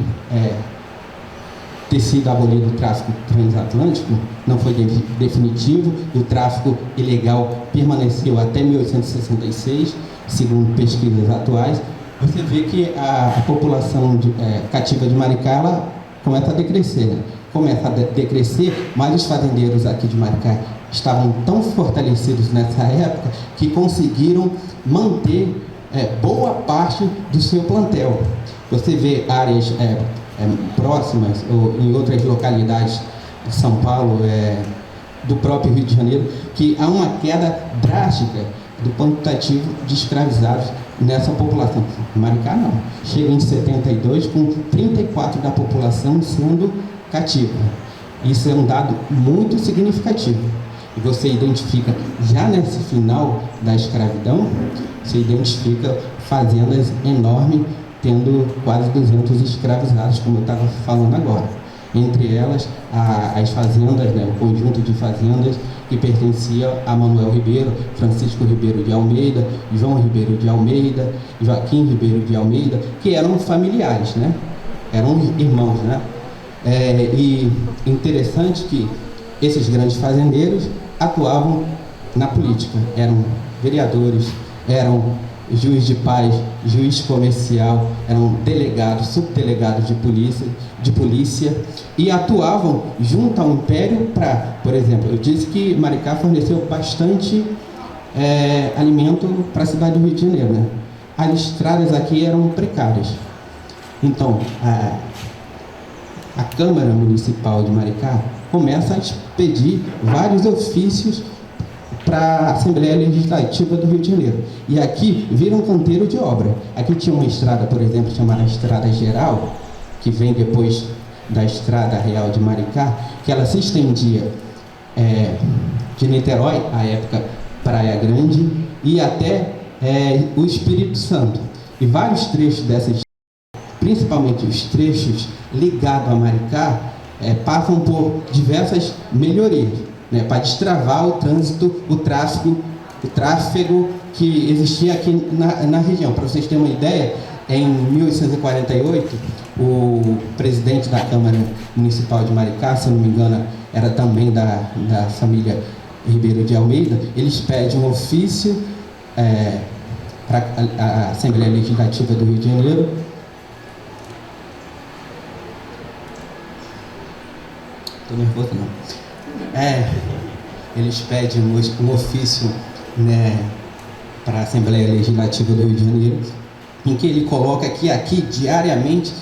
ter sido abolido o tráfico transatlântico, não foi definitivo, e o tráfico ilegal permaneceu até 1866, segundo pesquisas atuais. Você vê que a população cativa de Maricá ela começa a decrescer, né? Começa a decrescer, mas os fazendeiros aqui de Maricá estavam tão fortalecidos nessa época que conseguiram manter boa parte do seu plantel. Você vê áreas próximas ou em outras localidades de São Paulo, do próprio Rio de Janeiro, que há uma queda drástica do quantitativo de escravizados nessa população. Maricá não. Chega em 72 com 34% da população sendo cativa. Isso é um dado muito significativo. E você identifica, já nesse final da escravidão, você identifica fazendas enormes, tendo quase 200 escravizados, como eu estava falando agora. Entre elas, as fazendas, né, o conjunto de fazendas que pertencia a Manuel Ribeiro, Francisco Ribeiro de Almeida, João Ribeiro de Almeida, Joaquim Ribeiro de Almeida, que eram familiares, né? Eram irmãos, né? E interessante que esses grandes fazendeiros atuavam na política, eram vereadores, eram juiz de paz, juiz comercial, eram delegados, subdelegados de polícia e atuavam junto ao Império para, por exemplo, eu disse que Maricá forneceu bastante alimento para a cidade do Rio de Janeiro, né? As estradas aqui eram precárias. Então, a Câmara Municipal de Maricá começa a expedir vários ofícios para a Assembleia Legislativa do Rio de Janeiro. E aqui vira um canteiro de obra. Aqui tinha uma estrada, por exemplo, chamada Estrada Geral, que vem depois da Estrada Real de Maricá, que ela se estendia de Niterói, à época Praia Grande, e até o Espírito Santo. E vários trechos dessa estrada, principalmente os trechos ligados a Maricá, passam por diversas melhorias, né, para destravar o trânsito, o tráfego que existia aqui na região. Para vocês terem uma ideia, em 1848, o presidente da Câmara Municipal de Maricá, se não me engano, era também da família Ribeiro de Almeida, eles pedem um ofício para a Assembleia Legislativa do Rio de Janeiro. Estou nervoso não. Eles pedem um ofício, né, para a Assembleia Legislativa do Rio de Janeiro, em que ele coloca que aqui diariamente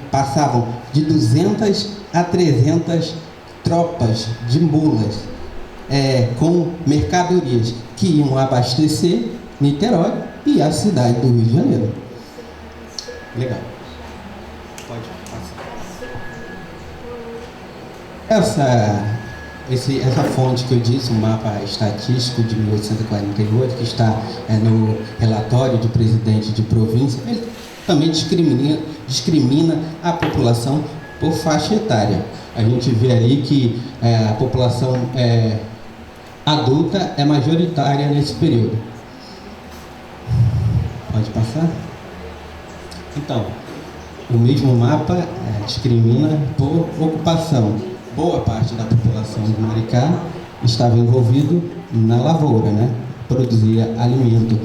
passavam de 200 a 300 tropas de mulas com mercadorias que iam abastecer Niterói e a cidade do Rio de Janeiro. Legal. Pode passar. Essa fonte que eu disse, um mapa estatístico de 1848, que está no relatório do presidente de província, ele também discrimina a população por faixa etária. A gente vê ali que a população adulta é majoritária nesse período. Pode passar? Então, o mesmo mapa discrimina por ocupação. Boa parte da população de Maricá estava envolvido na lavoura, né? Produzia alimento.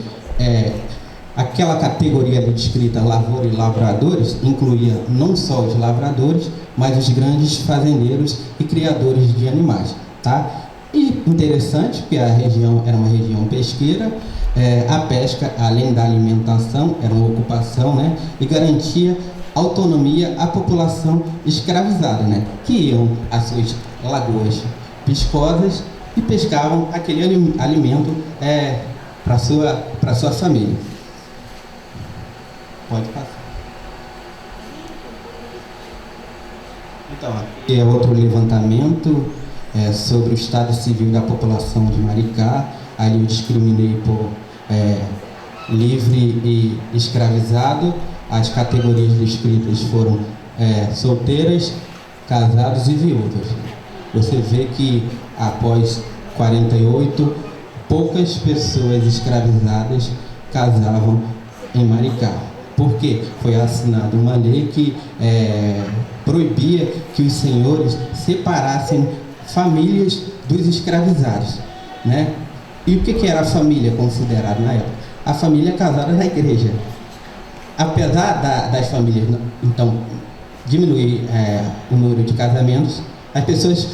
Aquela categoria ali descrita, lavoura e lavradores, incluía não só os lavradores, mas os grandes fazendeiros e criadores de animais, tá? E interessante que a região era uma região pesqueira, a pesca, além da alimentação, era uma ocupação, né? E garantia autonomia à população escravizada, né? Que iam às suas lagoas piscosas e pescavam aquele alimento para sua família. Pode passar. Então, aqui é outro levantamento sobre o estado civil da população de Maricá. Ali eu discriminei por livre e escravizado. As categorias descritas foram solteiras, casados e viúvas. Você vê que após 48, poucas pessoas escravizadas casavam em Maricá. Porque foi assinada uma lei que proibia que os senhores separassem famílias dos escravizados, né? E o que era a família considerada na época? A família casada na igreja. Apesar das famílias, então, diminuir o número de casamentos, as pessoas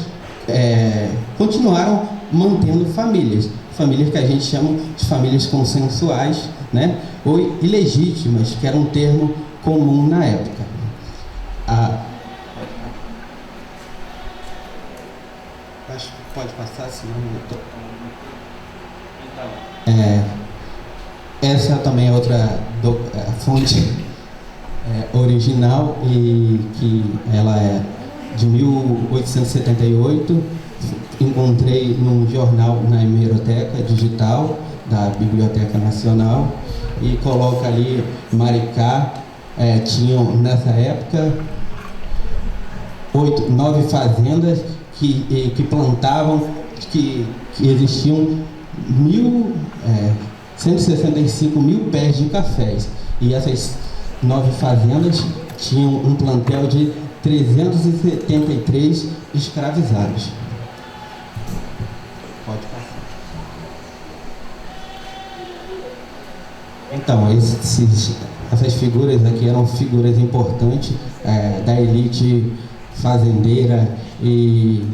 continuaram mantendo famílias que a gente chama de famílias consensuais, né? Ou ilegítimas, que era um termo comum na época. Pode Essa também é outra fonte original e que ela é de 1878. Encontrei num jornal na hemeroteca digital da Biblioteca Nacional e coloca ali Maricá. Tinham nessa época 9 fazendas que plantavam, que existiam 165 mil pés de cafés, e essas 9 fazendas tinham um plantel de 373 escravizados. Pode passar. Então, essas figuras aqui eram figuras importantes da elite fazendeira e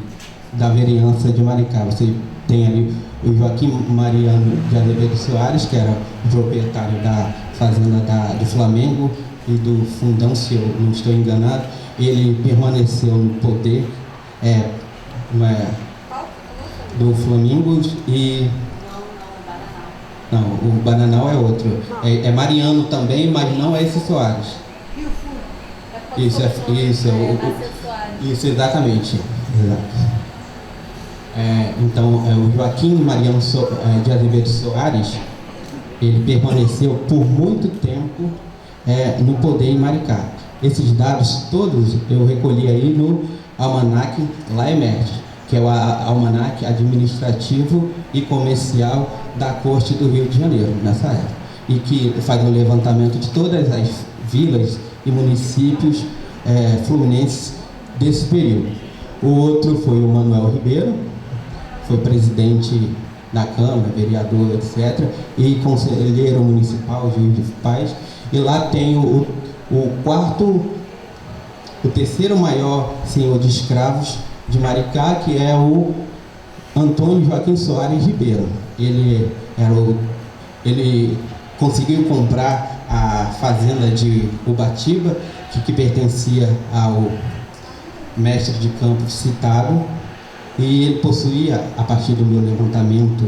da vereança de Maricá. Você tem ali o Joaquim Mariano de Azevedo Soares, que era o proprietário da fazenda do Flamengo e do Fundão, se eu não estou enganado. Ele permaneceu no poder do Flamengo e... Não, o Bananal é outro. É Mariano também, mas não é esse Soares. Isso, exatamente. Exato. Então, o Joaquim Mariano de Azevedo Soares, ele permaneceu por muito tempo no poder em Maricá. Esses dados todos eu recolhi aí no Almanac Laemert, que é o almanac administrativo e comercial da Corte do Rio de Janeiro, nessa época, e que faz um levantamento de todas as vilas e municípios fluminenses desse período. O outro foi o Manuel Ribeiro, foi presidente da Câmara, vereador, etc., e conselheiro municipal, juiz de paz. E lá tem o terceiro maior senhor de escravos de Maricá, que é o Antônio Joaquim Soares Ribeiro. Ele conseguiu comprar a fazenda de Ubatiba, que pertencia ao mestre de campo citado, e ele possuía, a partir do meu levantamento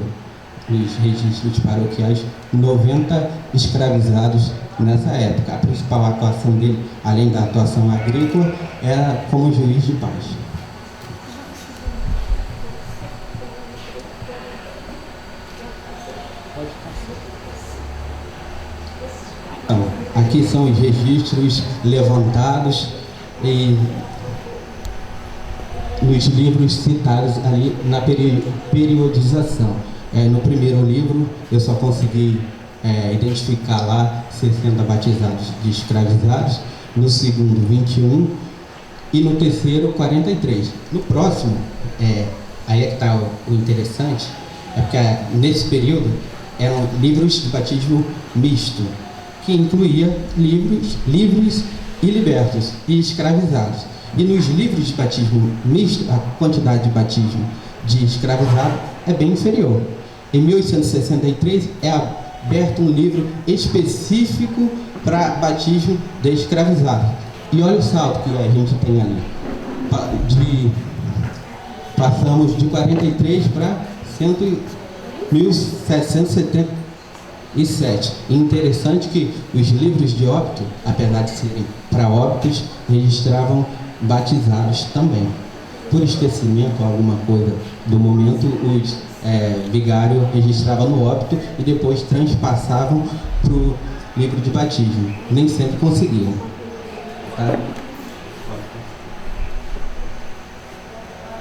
nos registros paroquiais, 90 escravizados nessa época. A principal atuação dele, além da atuação agrícola, era como juiz de paz. Então, aqui são os registros levantados e nos livros citados ali na periodização. No primeiro livro eu só consegui identificar lá 60 batizados de escravizados, no segundo 21 e no terceiro 43. No próximo, aí é que está o interessante, é porque nesse período eram livros de batismo misto, que incluía livres e libertos e escravizados. E nos livros de batismo misto, a quantidade de batismo de escravizado é bem inferior. Em 1863 é aberto um livro específico para batismo de escravizado. E olha o salto que a gente tem ali. Passamos de 43 para 1777. E interessante que os livros de óbito, apesar de serem para óbitos, registravam batizados também. Por esquecimento ou alguma coisa do momento, os vigários registravam no óbito e depois transpassavam para o livro de batismo. Nem sempre conseguiam. Tá?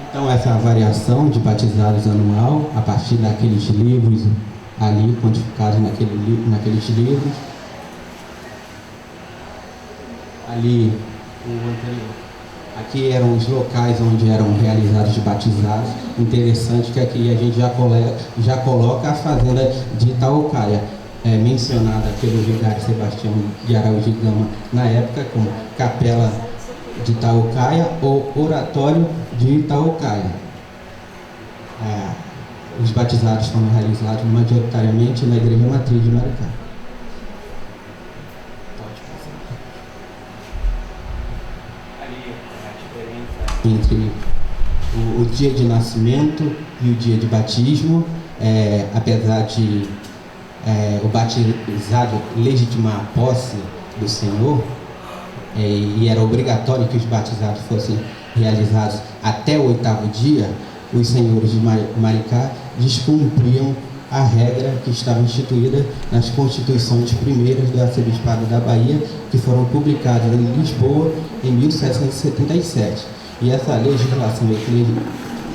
Então, essa variação de batizados anual, a partir daqueles livros ali, quantificados naqueles livros. Ali, o anterior. Aqui eram os locais onde eram realizados os batizados. Interessante que aqui a gente já coloca a fazenda de Itaucaia, mencionada pelo vigário Sebastião de Araújo de Gama na época como Capela de Itaucaia ou Oratório de Itaucaia. Os batizados foram realizados majoritariamente na Igreja Matriz de Maricá. Entre os dia de nascimento e o dia de batismo, apesar de o batizado legitimar a posse do Senhor, e era obrigatório que os batizados fossem realizados até o 8º dia, os senhores de Maricá descumpriam a regra que estava instituída nas constituições primeiras do Arcebispado da Bahia, que foram publicadas em Lisboa em 1777. E essa legislação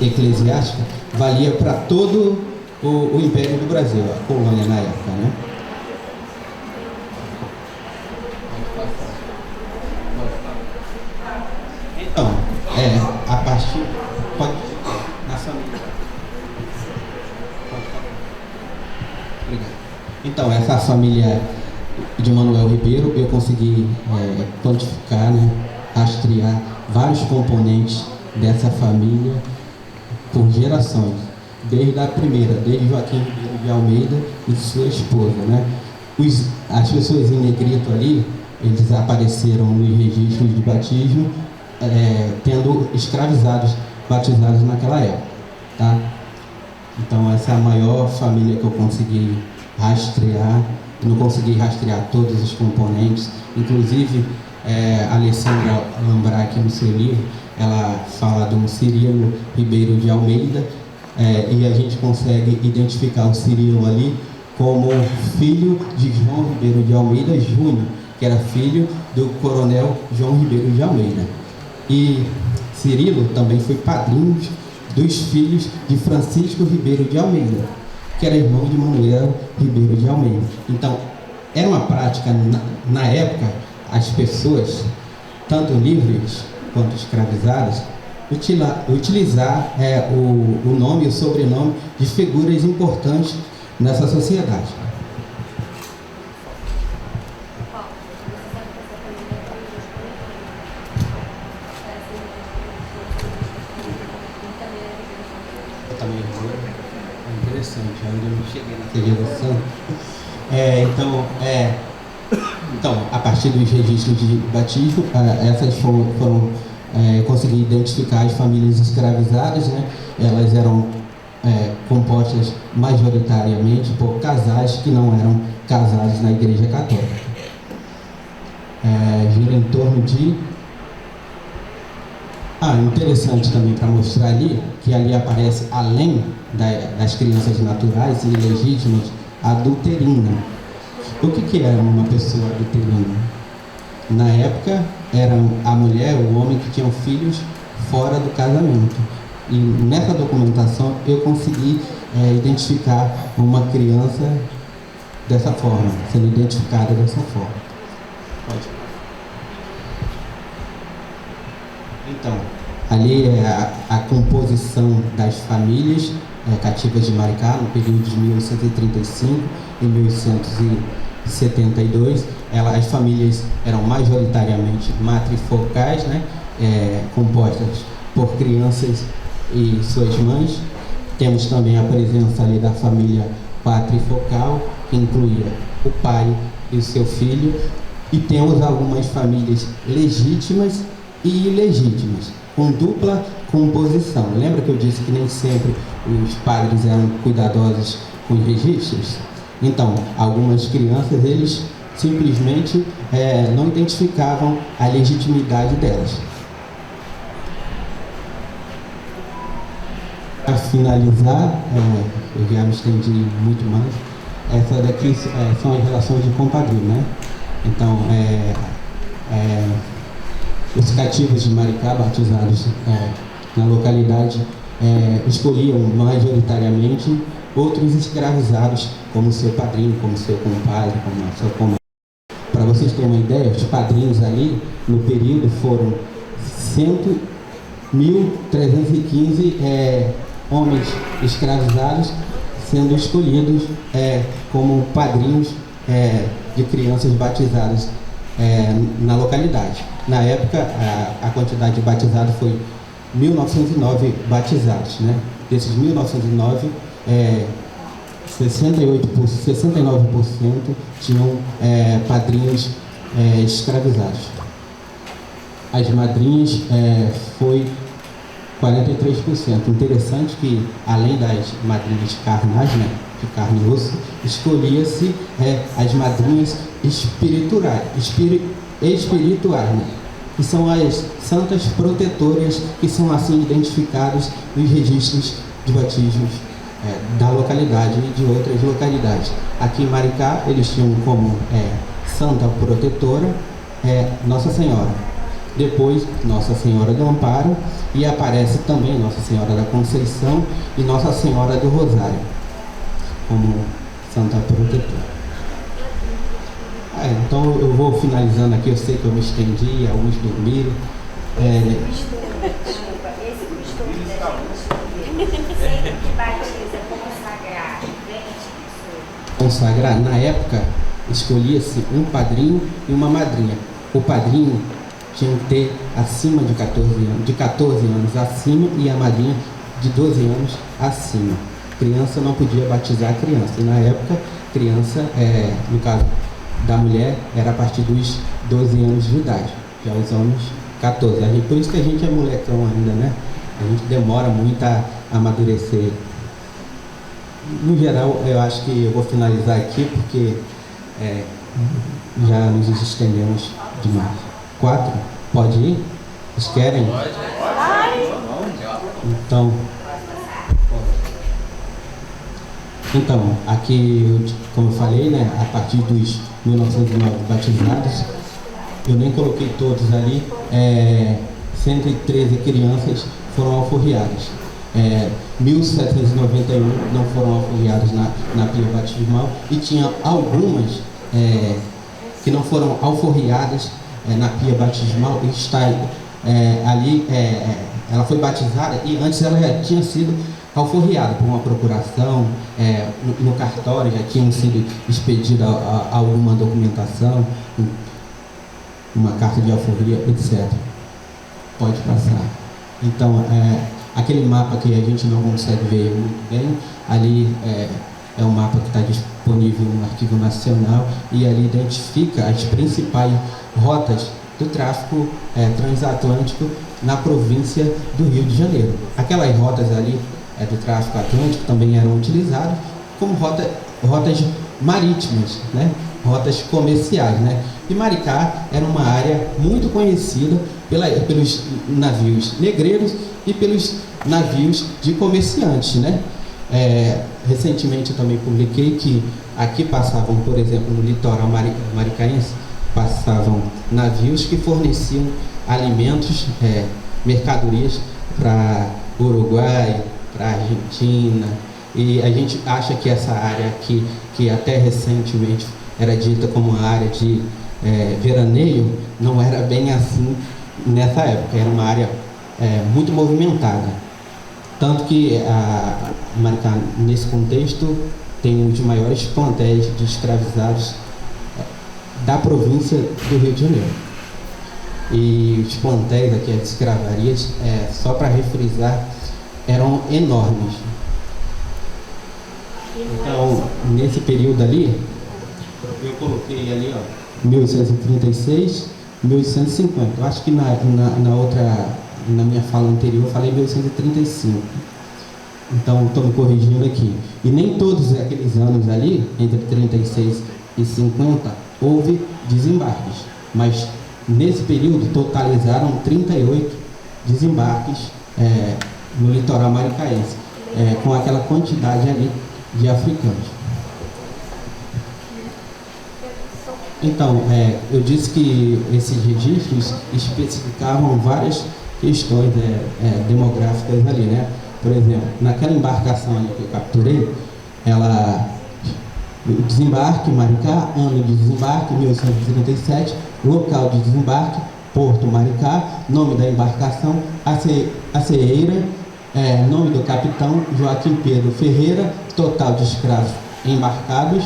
eclesiástica valia para todo o Império do Brasil, a colônia na época, né? Então, a partir... Pode... Na família. Obrigado. Então, essa família de Manuel Ribeiro, eu consegui quantificar, né, rastrear vários componentes dessa família por gerações. Desde a primeira, desde Joaquim Ribeiro de Almeida e sua esposa, né? As pessoas em negrito ali, eles apareceram nos registros de batismo, tendo escravizados batizados naquela época, tá? Então essa é a maior família que eu consegui rastrear. Eu não consegui rastrear todos os componentes, inclusive a Alessandra Lambrac, no seu livro, ela fala do Cirilo Ribeiro de Almeida, e a gente consegue identificar o Cirilo ali como filho de João Ribeiro de Almeida Júnior, que era filho do coronel João Ribeiro de Almeida. E Cirilo também foi padrinho dos filhos de Francisco Ribeiro de Almeida, que era irmão de Manuel Ribeiro de Almeida. Então, era uma prática, na época, as pessoas, tanto livres quanto escravizadas, utilizar o nome e o sobrenome de figuras importantes nessa sociedade. Também é interessante, ainda não cheguei nessa geração. Então, a partir dos registros de batismo, essas foram consegui identificar as famílias escravizadas, né? Elas eram compostas majoritariamente por casais que não eram casados na Igreja Católica. Gira em torno de... interessante também para mostrar ali, que ali aparece, além das crianças naturais e ilegítimas, a adulterina. O que era uma pessoa adulterina? Na época, era a mulher, o homem que tinham filhos fora do casamento. E nessa documentação eu consegui identificar uma criança dessa forma, sendo identificada dessa forma. Pode. Então, ali é a composição das famílias cativas de Maricá, no período de 1835 e 1872. As famílias eram majoritariamente matrifocais, né? Compostas por crianças e suas mães. Temos também a presença ali da família patrifocal, que incluía o pai e o seu filho. E temos algumas famílias legítimas e ilegítimas, com dupla composição. Lembra que eu disse que nem sempre os padres eram cuidadosos com os registros? Então, algumas crianças, eles simplesmente não identificavam a legitimidade delas. Para finalizar, eu já me estendi muito mais, essa daqui são as relações de compadrio, né? Então, os cativos de Maricá, batizados na localidade, escolhiam majoritariamente outros escravizados como seu padrinho, como seu compadre, como a sua comadre. Para vocês terem uma ideia, os padrinhos ali, no período, foram 1.315 homens escravizados sendo escolhidos como padrinhos de crianças batizadas na localidade. Na época, a quantidade de batizados foi 1.909 batizados, né? Desses 1.909, 69% tinham padrinhos escravizados. As madrinhas foi 43%. Interessante que, além das madrinhas carnais, né, de carne e osso, escolhia-se as madrinhas espirituais, né, que são as santas protetoras, que são assim identificadas nos registros de batismos da localidade e de outras localidades. Aqui em Maricá, eles tinham como santa protetora Nossa Senhora. Depois, Nossa Senhora do Amparo, e aparece também Nossa Senhora da Conceição e Nossa Senhora do Rosário, como santa protetora. Então eu vou finalizando aqui, eu sei que eu me estendi, alguns dormiram. Esse costume da gente, sempre que batiza, consagrar, 20 pessoas. Consagrar, na época, escolhia-se um padrinho e uma madrinha. O padrinho tinha que ter acima de 14 anos acima, e a madrinha de 12 anos acima. Criança não podia batizar a criança. E na época, criança, no caso da mulher, era a partir dos 12 anos de idade. Já os homens, 14. Por isso que a gente é molecão ainda, né? A gente demora muito a amadurecer. No geral, eu acho que eu vou finalizar aqui, porque já nos estendemos demais. 4? Pode ir? Vocês querem? Pode. Então, aqui, como eu falei, né, a partir dos 1909 batizados, eu nem coloquei todos ali, 113 crianças foram alforriadas. 1.791 não foram alforriadas na pia batismal, e tinha algumas que não foram alforriadas na pia batismal, e está ali, ela foi batizada e antes ela já tinha sido alforriada por uma procuração, no cartório já tinham sido expedida alguma documentação, uma carta de alforria, etc. Pode passar. Então, aquele mapa que a gente não consegue ver muito bem, ali é um mapa que está disponível no Arquivo Nacional, e ali identifica as principais rotas do tráfico transatlântico na província do Rio de Janeiro. Aquelas rotas ali do tráfico atlântico também eram utilizadas como rotas marítimas, né? Rotas comerciais, né? E Maricá era uma área muito conhecida pelos navios negreiros e pelos navios de comerciantes, né? Recentemente eu também publiquei que aqui passavam, por exemplo, no litoral maricaense, passavam navios que forneciam alimentos, mercadorias para Uruguai, para Argentina, e a gente acha que essa área aqui, que até recentemente era dita como uma área de veraneio, não era bem assim nessa época, era uma área muito movimentada. Tanto que a Maricá, nesse contexto, tem um dos maiores plantéis de escravizados da província do Rio de Janeiro. E os plantéis aqui, as escravarias, só para refrisar, eram enormes. Então, nesse período ali, eu coloquei ali, ó, 1836, 1850. Eu acho que na minha fala anterior eu falei 1835. Então, estou me corrigindo aqui. E nem todos aqueles anos ali, entre 36 e 50, houve desembarques. Mas, nesse período, totalizaram 38 desembarques no litoral maricaense, com aquela quantidade ali de africanos. Então, eu disse que esses registros especificavam várias questões demográficas ali, né? Por exemplo, naquela embarcação ali que eu capturei, o desembarque, Maricá, ano de desembarque, 1837, local de desembarque, Porto Maricá, nome da embarcação, Aceeira, nome do capitão, Joaquim Pedro Ferreira, total de escravos embarcados,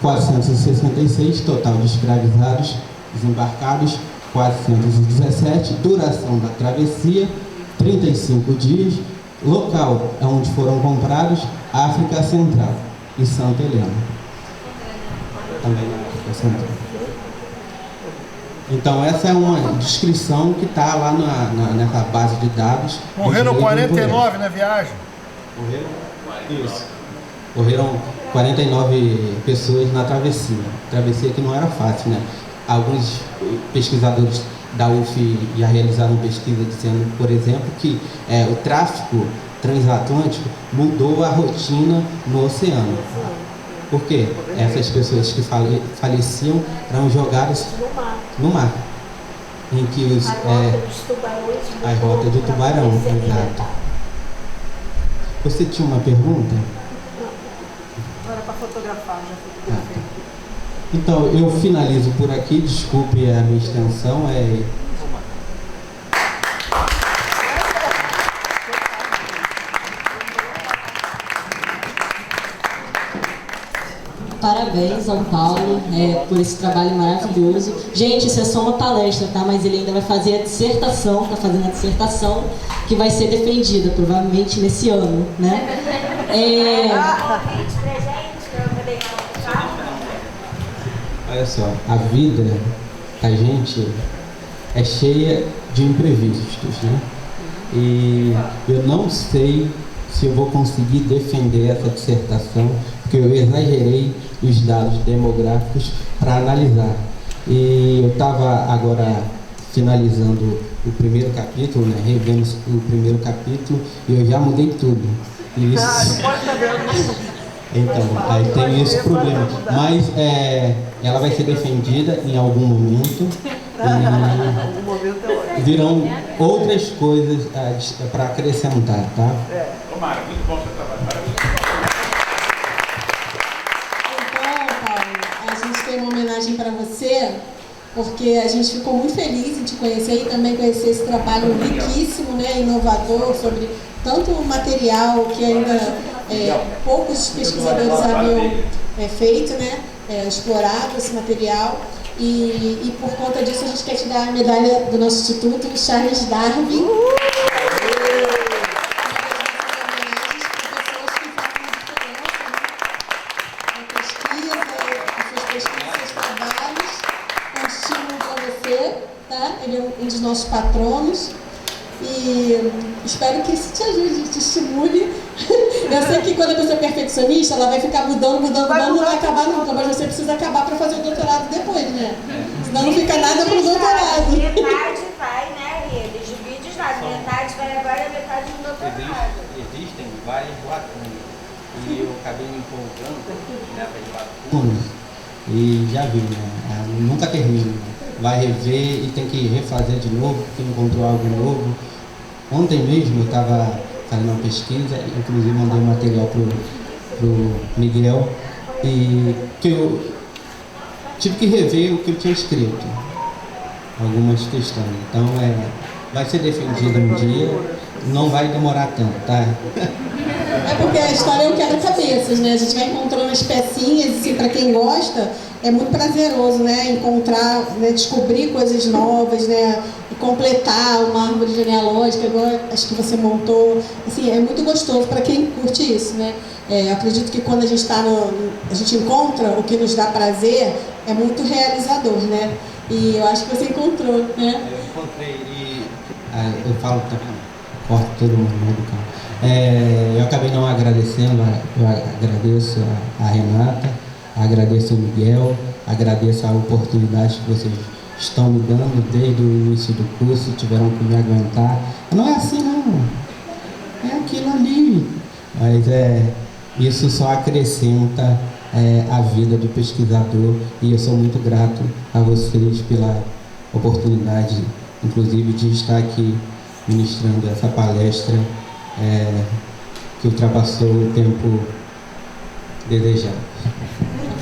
466, total de escravizados desembarcados, 417, duração da travessia, 35 dias, local onde foram comprados, África Central e Santa Helena. Também na África Central. Então essa é uma descrição que está lá nessa base de dados. Morreram 49 na viagem? Morreram? Isso. Morreram 49 pessoas na travessia. Travessia que não era fácil, né? Alguns pesquisadores da UF já realizaram pesquisa dizendo, por exemplo, que o tráfico transatlântico mudou a rotina no oceano. Por quê? Essas pessoas que faleciam eram jogadas no mar, em que a rota do tubarão, exato. Você tinha uma pergunta? Não era para fotografar, já fotografei. Então, eu finalizo por aqui, desculpe a minha extensão. Parabéns ao Paulo por esse trabalho maravilhoso. Gente, isso é só uma palestra, tá? Mas ele ainda vai fazer a dissertação, está fazendo a dissertação que vai ser defendida, provavelmente nesse ano, né? Olha só, a vida da gente é cheia de imprevistos, né? E eu não sei se eu vou conseguir defender essa dissertação, porque eu exagerei os dados demográficos para analisar. E eu estava agora finalizando o primeiro capítulo, né, revendo o primeiro capítulo, e eu já mudei tudo. Isso... não pode estar vendo. Então, aí tem esse problema. Mas ela vai ser defendida em algum momento. E virão outras coisas para acrescentar, tá? Tomara, muito bom seu trabalho. Parabéns. Então, Paulo, a gente tem uma homenagem para você, porque a gente ficou muito feliz em te conhecer e também conhecer esse trabalho riquíssimo, né, inovador, sobre tanto material que ainda poucos pesquisadores haviam feito, né, explorado esse material. E por conta disso a gente quer te dar a medalha do nosso instituto, Charles Darwin. Ele é um dos nossos patronos e espero que isso te ajude, te estimule. Eu sei que quando a pessoa é perfeccionista, ela vai ficar mudando, não vai acabar nunca, mas você precisa acabar para fazer o doutorado depois, né? Senão não fica nada para o doutorado. Metade vai, né? Eles dividem os dados, metade vai agora e metade no doutorado. Existem várias lacunas e eu acabei me empolgando nessas lacunas. E já viu, né? Nunca termina. Vai rever e tem que refazer de novo, porque encontrou algo novo. Ontem mesmo eu estava fazendo uma pesquisa, inclusive mandei um material pro Miguel, e que eu tive que rever o que eu tinha escrito, algumas questões. Então vai ser defendido um dia, não vai demorar tanto, tá? É porque a história é um quebra-cabeças, né? A gente vai encontrando as pecinhas, assim, para quem gosta, é muito prazeroso, né? Encontrar, né? Descobrir coisas novas, né? E completar uma árvore genealógica, igual acho que você montou. Assim, é muito gostoso para quem curte isso, né? Acredito que quando a gente a gente encontra o que nos dá prazer, é muito realizador, né? E eu acho que você encontrou, né? Eu encontrei e eu falo também, corto todo mundo do campo. Eu acabei não agradecendo, eu agradeço a Renata, agradeço o Miguel, agradeço a oportunidade que vocês estão me dando desde o início do curso, tiveram que me aguentar. Não é assim não, é aquilo ali, mas isso só acrescenta a vida do pesquisador e eu sou muito grato a vocês pela oportunidade, inclusive de estar aqui ministrando essa palestra que ultrapassou o tempo desejado.